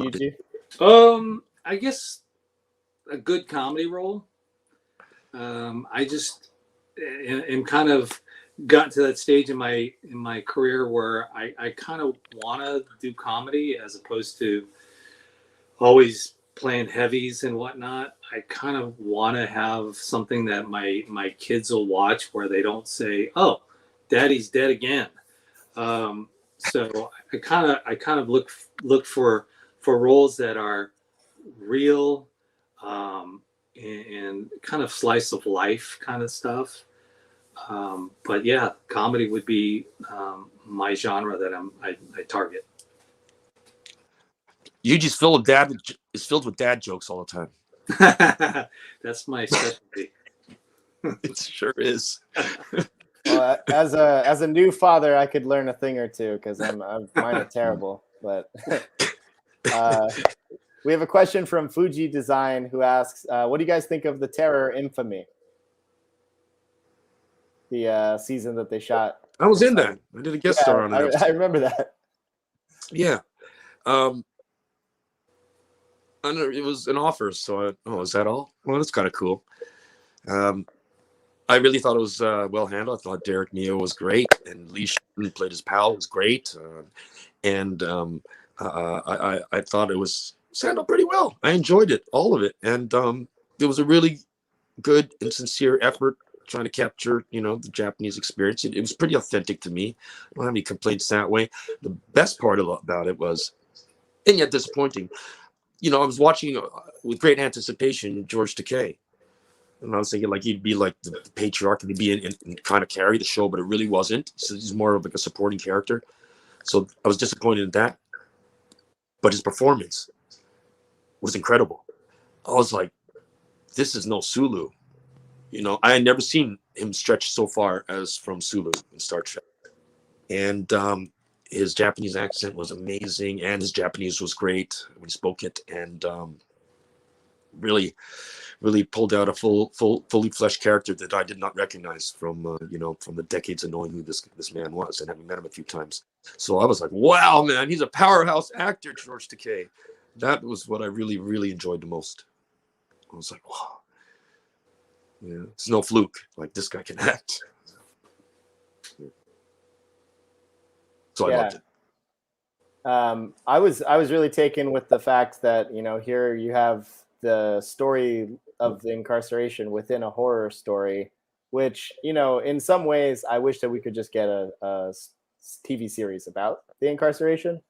Yuji? I guess a good comedy role. I just am kind of gotten to that stage in my career where I kind of want to do comedy as opposed to always playing heavies and whatnot. I kind of want to have something that my kids will watch where they don't say, "Oh, Daddy's dead again." So I kind of look for roles that are real and kind of slice of life kind of stuff. But yeah, comedy would be my genre that I target. Yuji's filled with dad jokes all the time. That's my specialty. It sure is. Well, as a new father, I could learn a thing or two because mine are terrible. But we have a question from Fuji Design who asks, "What do you guys think of the Terror Infamy? The season that they shot." I was in that. I did a guest star on it. I remember that. Yeah. I know it was an offer, so is that all? Well, that's kind of cool. I really thought it was well handled. I thought Derek Neo was great, and Lee Shin played his pal was great, and I thought it was handled pretty well. I enjoyed it, all of it, and it was a really good and sincere effort trying to capture, the Japanese experience. It was pretty authentic to me. I don't have any complaints that way. The best part about it was, and yet disappointing, I was watching with great anticipation George Takei. And I was thinking like he'd be like the patriarch and he'd be in kind of carry the show, but it really wasn't. So he's more of like a supporting character. So I was disappointed in that. But his performance was incredible. I was like, this is no Sulu. I had never seen him stretch so far as from Sulu in Star Trek. And his Japanese accent was amazing, and his Japanese was great when he spoke it, and really pulled out a fully fleshed character that I did not recognize from the decades of knowing who this man was and having met him a few times. So I was like, wow, man, he's a powerhouse actor, George Takei. That was what I really, really enjoyed the most. I was like, wow. Yeah, it's no fluke. Like, this guy can act. So I loved it. I was really taken with the fact that, you know, here you have the story of the incarceration within a horror story, which, you know, in some ways I wish that we could just get a TV series about the incarceration.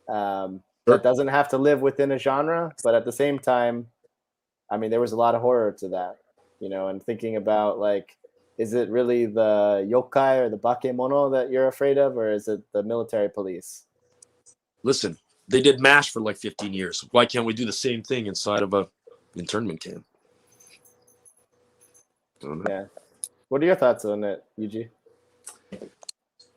Sure. That doesn't have to live within a genre, but at the same time, I mean, there was a lot of horror to that, you know, and thinking about, like, is it really the yokai or the bakemono that you're afraid of, or is it the military police? Listen, they did MASH for like 15 years. Why can't we do the same thing inside of a internment camp? Yeah. What are your thoughts on it, Yuji?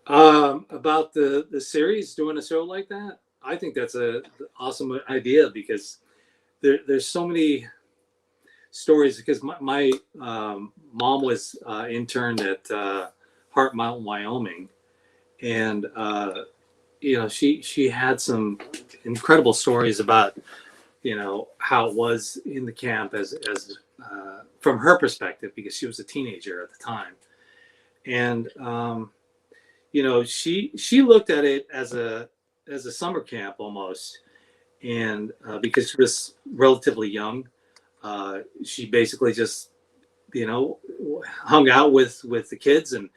About the series, doing a show like that, I think that's a awesome idea, because there's so many stories. Because my mom was interned at Heart Mountain, Wyoming, and you know, she had some incredible stories about, you know, how it was in the camp as from her perspective, because she was a teenager at the time. And you know, she looked at it as a summer camp almost. And because she was relatively young, she basically just, you know, hung out with the kids and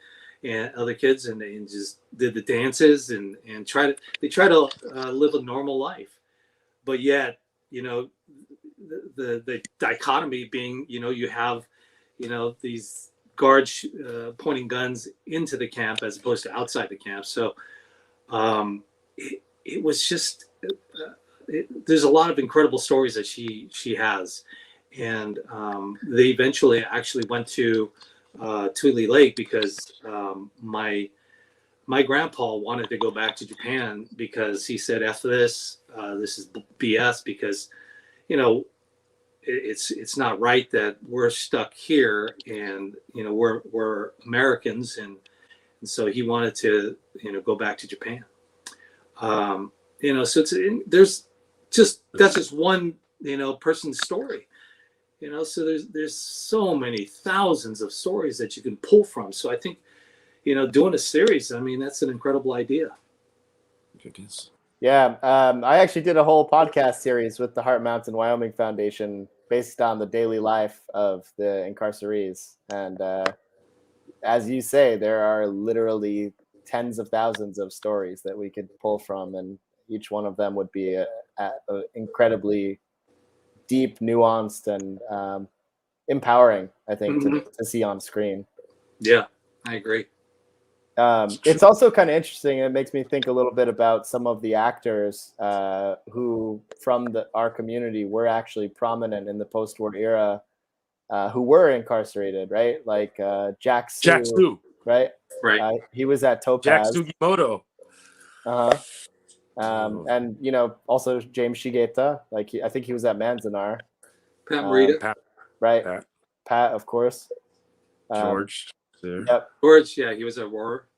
other kids, and just did the dances and try to live a normal life. But yet, you know, the dichotomy being, you know, you have, you know, these guards pointing guns into the camp as opposed to outside the camp. So it was just there's a lot of incredible stories that she has. And they eventually actually went to Tule Lake, because my grandpa wanted to go back to Japan, because he said, after this, this is BS, because, you know, it's not right that we're stuck here, and, you know, we're Americans, and so he wanted to, you know, go back to Japan. You know, so that's just one, you know, person's story. You know, so there's so many thousands of stories that you can pull from. So I think, you know, doing a series, I mean, that's an incredible idea. It is. Yeah, I actually did a whole podcast series with the Heart Mountain Wyoming Foundation based on the daily life of the incarcerees. And as you say, there are literally tens of thousands of stories that we could pull from, and each one of them would be a incredibly deep, nuanced, and empowering, I think, to see on screen. Yeah, I agree. It's also kind of interesting. It makes me think a little bit about some of the actors who, from our community, were actually prominent in the post-war era, who were incarcerated, right? Like Jack Sue, right? Right. He was at Topaz. Jack Sugimoto. And, you know, also James Shigeta, like I think he was at Manzanar. Pat Morita. Pat, right? Pat, of course. George. There. Yep. George, yeah, he was at War,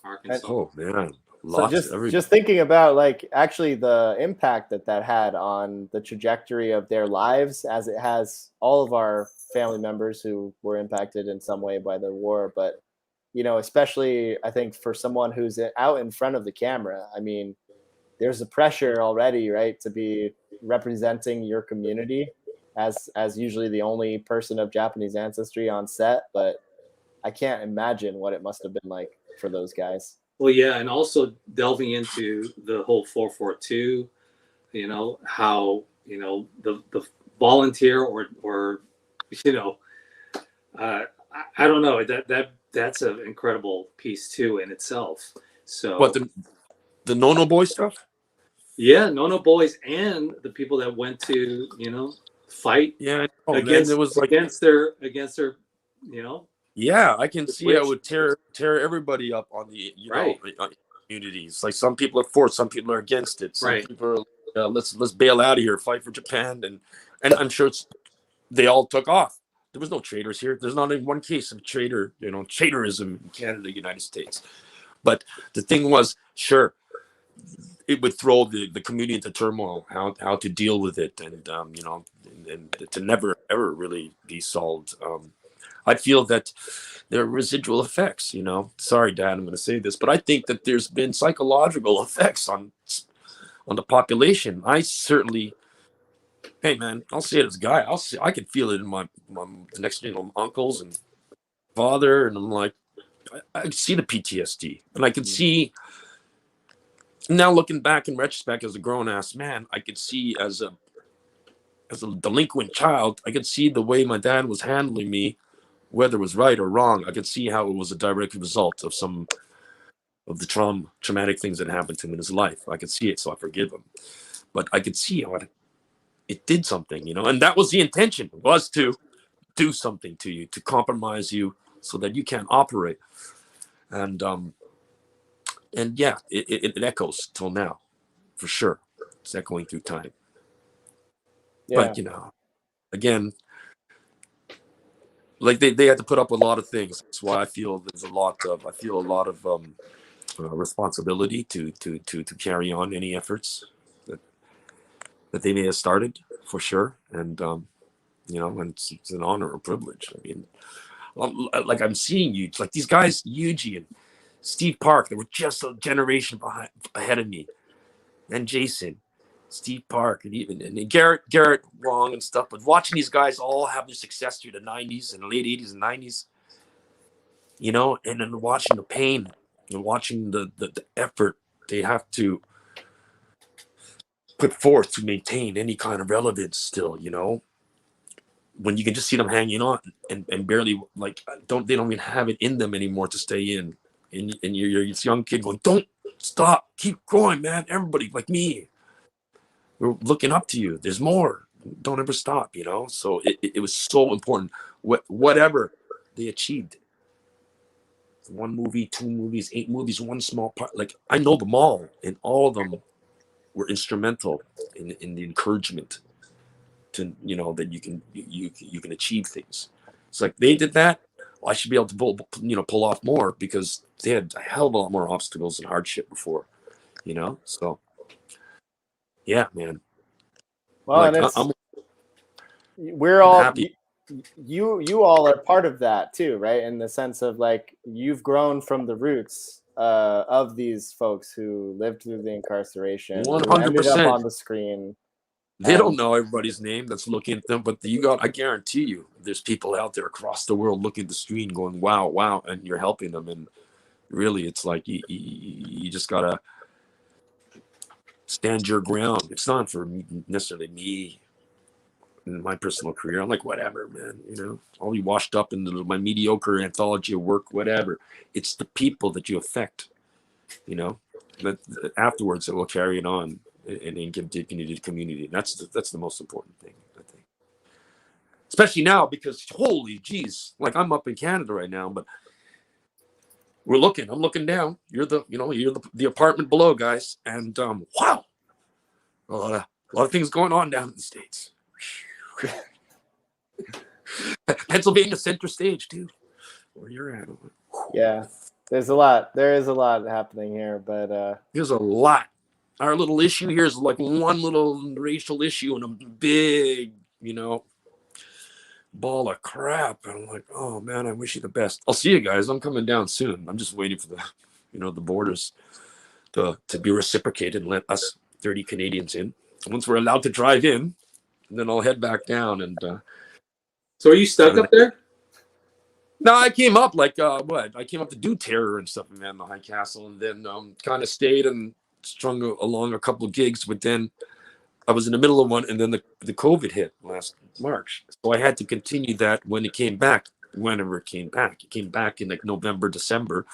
Arkansas. Oh man, so just thinking about, like, actually the impact that had on the trajectory of their lives, as it has all of our family members who were impacted in some way by the war. But, you know, especially I think for someone who's out in front of the camera, I mean, there's a pressure already, right, to be representing your community as usually the only person of Japanese ancestry on set. But I can't imagine what it must have been like for those guys. Well, yeah, and also delving into the whole 442, you know, how, you know, the volunteer or you know, I don't know, that's an incredible piece too in itself. So what, the Nono Boy stuff? Yeah, Nono Boys and the people that went to, you know, fight against their, you know. Yeah, I can see it would tear everybody up on the, you know, communities. Like, some people are for it, some people are against it. Some people are let's bail out of here, fight for Japan, and I'm sure they all took off. There was no traitors here. There's not even one case of traitor, you know, traitorism in Canada, United States. But the thing was, sure, it would throw the community into turmoil, how to deal with it, and you know, and to never ever really be solved. I feel that there are residual effects, you know. Sorry, Dad, I'm going to say this, but I think that there's been psychological effects on the population. I certainly, hey man, I'll say it as a guy. I can feel it in my the next, you know, uncles and father, and I'm like, I can see the PTSD, and I can see now looking back in retrospect as a grown ass man, I could see as a delinquent child, I could see the way my dad was handling me, whether it was right or wrong. I could see how it was a direct result of some of the traumatic things that happened to him in his life. I could see it, so I forgive him. But I could see how it did something, you know, and that was the intention, was to do something to you, to compromise you so that you can't operate. And yeah, it echoes till now, for sure. It's echoing through time. Yeah. But, you know, again, like they had to put up with a lot of things. That's why I feel a lot of responsibility to carry on any efforts that they may have started, for sure. And you know, and it's an honor or privilege. I mean, like I'm seeing you, like these guys, Yuji and Steve Park, they were just a generation ahead of me, and Jason, Steve Park, and even and Garrett Wrong and stuff. But watching these guys all have their success through the 90s and late 80s and 90s, you know, and then watching the pain and watching the effort they have to put forth to maintain any kind of relevance still, you know, when you can just see them hanging on and barely, like, they don't even have it in them anymore to stay in. And you're this young kid going, don't stop, keep going, man. Everybody like me, we're looking up to you. There's more. Don't ever stop, you know? So it was so important. Whatever they achieved, 1 movie, 2 movies, 8 movies, one small part, like I know them all, and all of them were instrumental in the encouragement to, you know, that you can achieve things. It's like they did that. Well, I should be able to pull off more, because they had a hell of a lot more obstacles and hardship before, you know. So yeah, man. Well, like, and it's I'm we're all happy. You all are part of that too, right? In the sense of like you've grown from the roots of these folks who lived through the incarceration, who ended up 100%. on the screen. They don't know everybody's name that's looking at them, but I guarantee you, there's people out there across the world looking at the screen going, wow, wow, and you're helping them. And really, it's like you just gotta stand your ground. It's not for necessarily me in my personal career. I'm like, whatever, man, you know, I'll be washed up in my mediocre anthology of work, whatever. It's the people that you affect, you know, that afterwards that will carry it on and give dignity to the community. And that's the most important thing, I think. Especially now, because holy geez, like I'm up in Canada right now, but I'm looking down. You're the apartment below, guys. And wow, a lot of things going on down in the States. Pennsylvania center stage too, where you're at. Yeah, there is a lot happening here, but there's a lot. Our little issue here is like one little racial issue and a big, you know, ball of crap. And I'm like, oh man, I wish you the best. I'll see you guys. I'm coming down soon. I'm just waiting for the borders to be reciprocated and let us 30 Canadians in. Once we're allowed to drive in, and then I'll head back down. And so are you stuck up there? No, I came up like I came up to do terror and stuff, man, the High Castle, and then kind of stayed and strung along a couple of gigs, but then I was in the middle of one, and then the COVID hit last March. So I had to continue that when it came back, whenever it came back. It came back in like November, December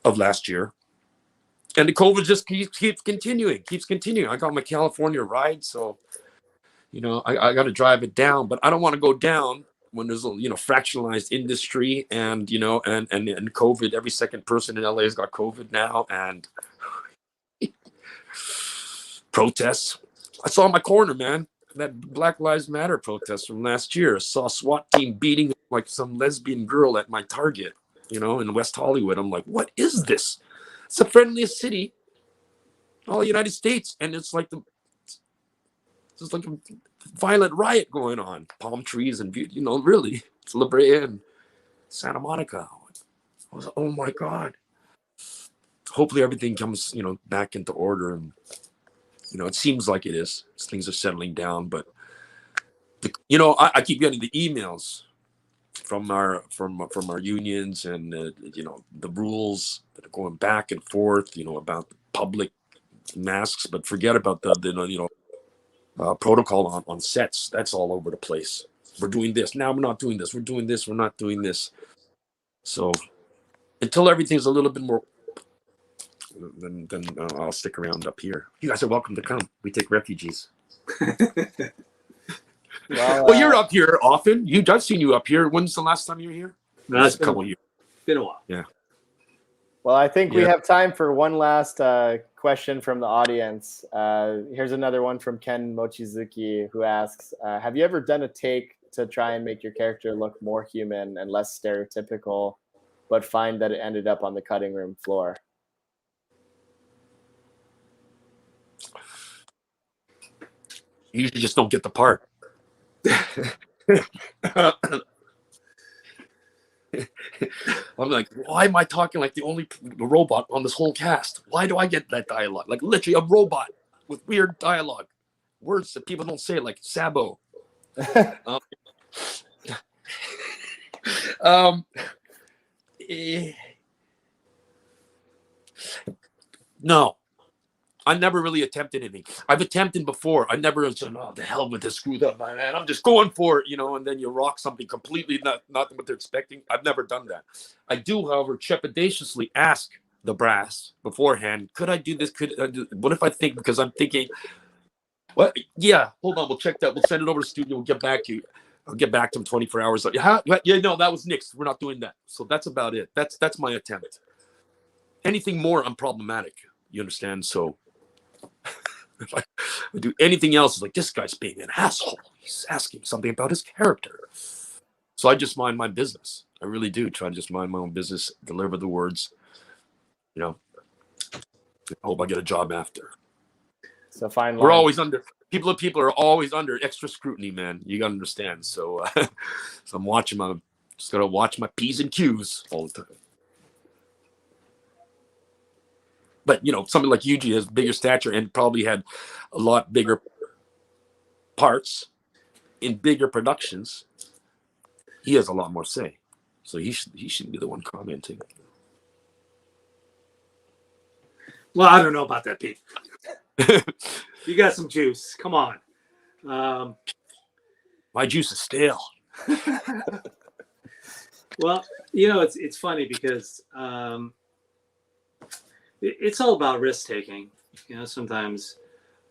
of last year. And the COVID just keeps continuing. I got my California ride, so, you know, I got to drive it down, but I don't want to go down when there's a, you know, fractionalized industry and, you know, and COVID. Every second person in LA has got COVID now, and protests. I saw my corner, man. That Black Lives Matter protest from last year. I saw a SWAT team beating like some lesbian girl at my Target, you know, in West Hollywood. I'm like, what is this? It's the friendliest city in all the United States, and it's like violent riot going on, palm trees and really, it's La Brea and Santa Monica. I was, oh my God. Hopefully everything comes, back into order, and it seems like it is. Things are settling down, but I keep getting the emails from our unions, and the rules that are going back and forth, about the public masks, but forget about the protocol on sets. That's all over the place. We're doing this now. We're not doing this. We're doing this. We're not doing this. So until everything's a little bit more, then I'll stick around up here. You guys are welcome to come. We take refugees. Well, you're up here often. I've seen you up here. When's the last time you were here? No, it's a couple years. Been a while. Yeah. Well, I think we have time for one last question from the audience. Here's another one from Ken Mochizuki, who asks, have you ever done a take to try and make your character look more human and less stereotypical, but find that it ended up on the cutting room floor? You usually just don't get the part. I'm like, why am I talking like the only robot on this whole cast? Why do I get that dialogue? Like literally a robot with weird dialogue, words that people don't say, like Sabo. No, I never really attempted anything. I've attempted before. I never said, "Oh, the hell with this, screwed up, man. I'm just going for it," and then you rock something completely not what they're expecting. I've never done that. I do, however, trepidatiously ask the brass beforehand, could I do this? What if I think, because I'm thinking, well, yeah, hold on, we'll check that. We'll send it over to the studio. We'll get back to you. I'll get back to them 24 hours. Yeah, no, that was nixed. We're not doing that. So that's about it. That's my attempt. Anything more, I'm problematic. You understand? So if I do anything else, it's like, this guy's being an asshole. He's asking something about his character. So I just mind my business. I really do try to just mind my own business, deliver the words. I hope I get a job after. So fine line. We're always under people are always under extra scrutiny, man. You gotta understand. So, so I'm watching just gotta watch my P's and Q's all the time. But something like Yuji has bigger stature and probably had a lot bigger parts in bigger productions. He has a lot more say, so he shouldn't be the one commenting. Well, I don't know about that, Pete. You got some juice. Come on. My juice is stale. Well, it's funny because it's all about risk taking. Sometimes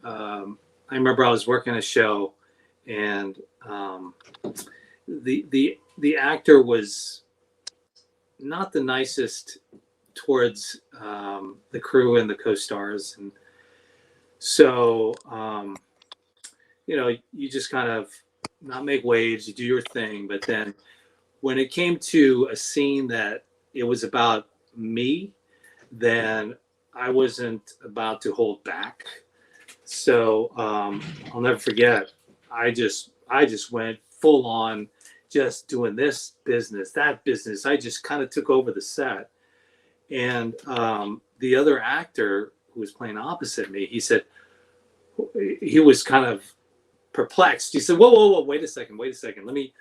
I remember I was working a show, and the actor was not the nicest towards the crew and the co-stars, and so you just kind of not make waves, you do your thing. But then when it came to a scene that it was about me, then I wasn't about to hold back. So I'll never forget, I just went full on, just doing this business, that business. I just kind of took over the set. And the other actor who was playing opposite me, he said, he was kind of perplexed. He said, whoa, wait a second. Let me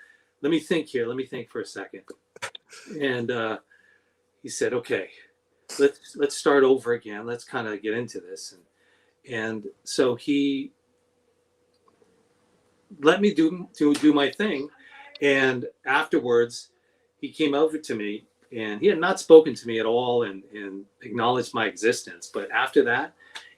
think here. Let me think for a second. And he said, okay, let's start over again. Let's kind of get into this. And so he let me do my thing. And afterwards, he came over to me, and he had not spoken to me at all and acknowledged my existence. But after that,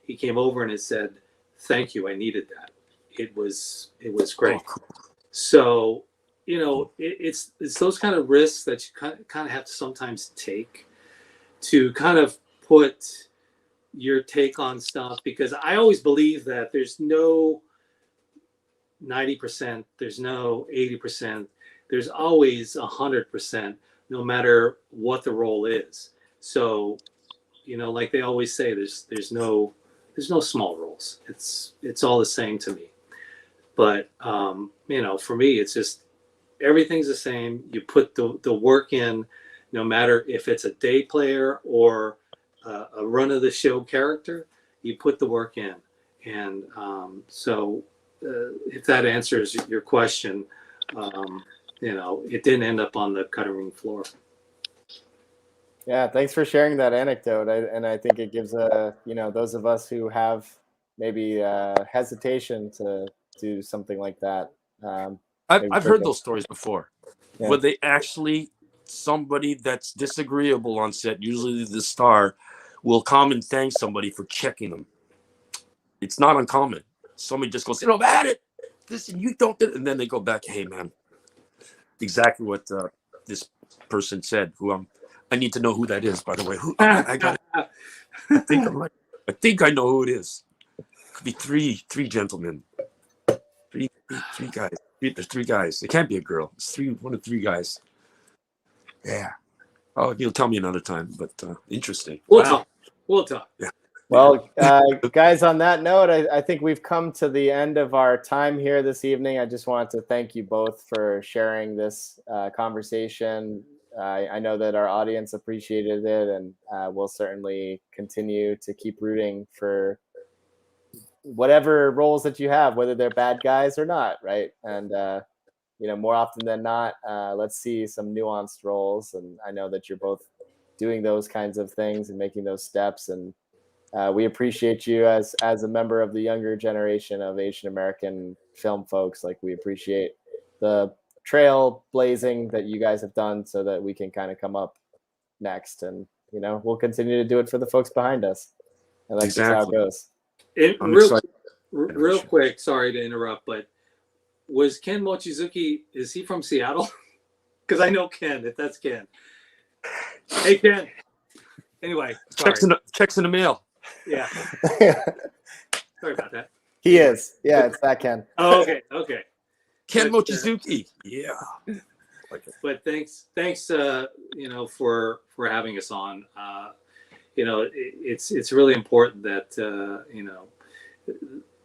he came over and he said, thank you. I needed that. It was great. Oh, cool. So, it's those kind of risks that you kind of have to sometimes take to kind of put your take on stuff, because I always believe that there's no 90%, there's no 80%, there's always 100%, no matter what the role is. So, like they always say, there's no small roles. It's all the same to me. But you know, for me, it's just everything's the same. You put the work in, no matter if it's a day player or a run of the show character. You put the work in, and so if that answers your question, you know, it didn't end up on the cutting room floor. Yeah, thanks for sharing that anecdote. And I think it gives you know, those of us who have maybe hesitation to do something like that. I've heard those stories before. Yeah. Where they actually, somebody that's disagreeable on set, usually the star, will come and thank somebody for checking them. It's not uncommon. Somebody just goes, you know, at it. Listen, you don't. And then they go back, hey, man, exactly what this person said, who I need to know who that is, by the way. Who I got it. I think I know who it is. Could be three gentlemen. Three guys. There's three guys. It can't be a girl. It's one of three guys. Yeah. Oh, you'll tell me another time, but interesting. We'll talk. We'll talk. Yeah. Well, guys, on that note, I think we've come to the end of our time here this evening. I just wanted to thank you both for sharing this conversation. I know that our audience appreciated it, and we'll certainly continue to keep rooting for whatever roles that you have, whether they're bad guys or not, right? And you know, more often than not, let's see some nuanced roles. And I know that you're both doing those kinds of things and making those steps. And we appreciate you as a member of the younger generation of Asian American film folks. Like, we appreciate the trail blazing that you guys have done so that we can kind of come up next. And, you know, we'll continue to do it for the folks behind us. And that's just how it goes. Real quick, sorry to interrupt, but was Ken Mochizuki, is he from Seattle? Because I know Ken, if that's Ken. Hey, Ken. Anyway, checks in the mail. Yeah. Sorry about that. He is. Yeah, it's that Ken. Oh, okay. Ken Mochizuki. Yeah. But thanks, you know, for having us on. You know, it's really important that you know,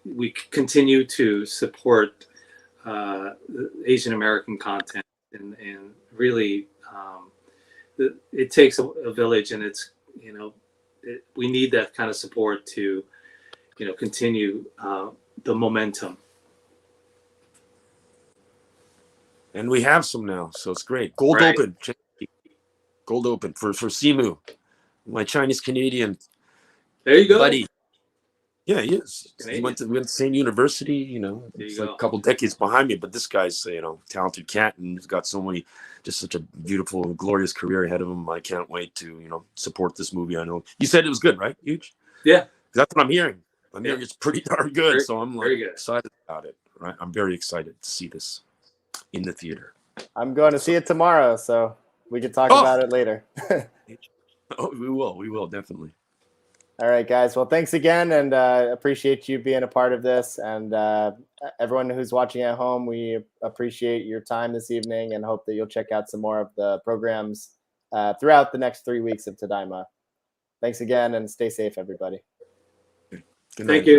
we continue to support Asian American content, and really it takes a village, and it's, you know, we need that kind of support to, you know, continue the momentum. And we have some now, so it's great. Gold open for Simu, my Chinese Canadian. There you go, buddy. Yeah, he is. He went to the same university. You know, it's like a couple decades behind me, but this guy's, you know, talented cat, and he's got so many, just such a beautiful, glorious career ahead of him. I can't wait to, you know, support this movie. I know you said it was good, right? Huge. Yeah, that's what I'm hearing. I'm hearing it's pretty darn good, so I'm like excited about it. Right, I'm very excited to see this in the theater. I'm going to see it tomorrow, so we can talk about it later. Oh, we will definitely. All right, guys. Well, thanks again, and appreciate you being a part of this. And everyone who's watching at home, we appreciate your time this evening, and hope that you'll check out some more of the programs throughout the next 3 weeks of Tadaima. Thanks again, and stay safe, everybody. Good night. Thank you.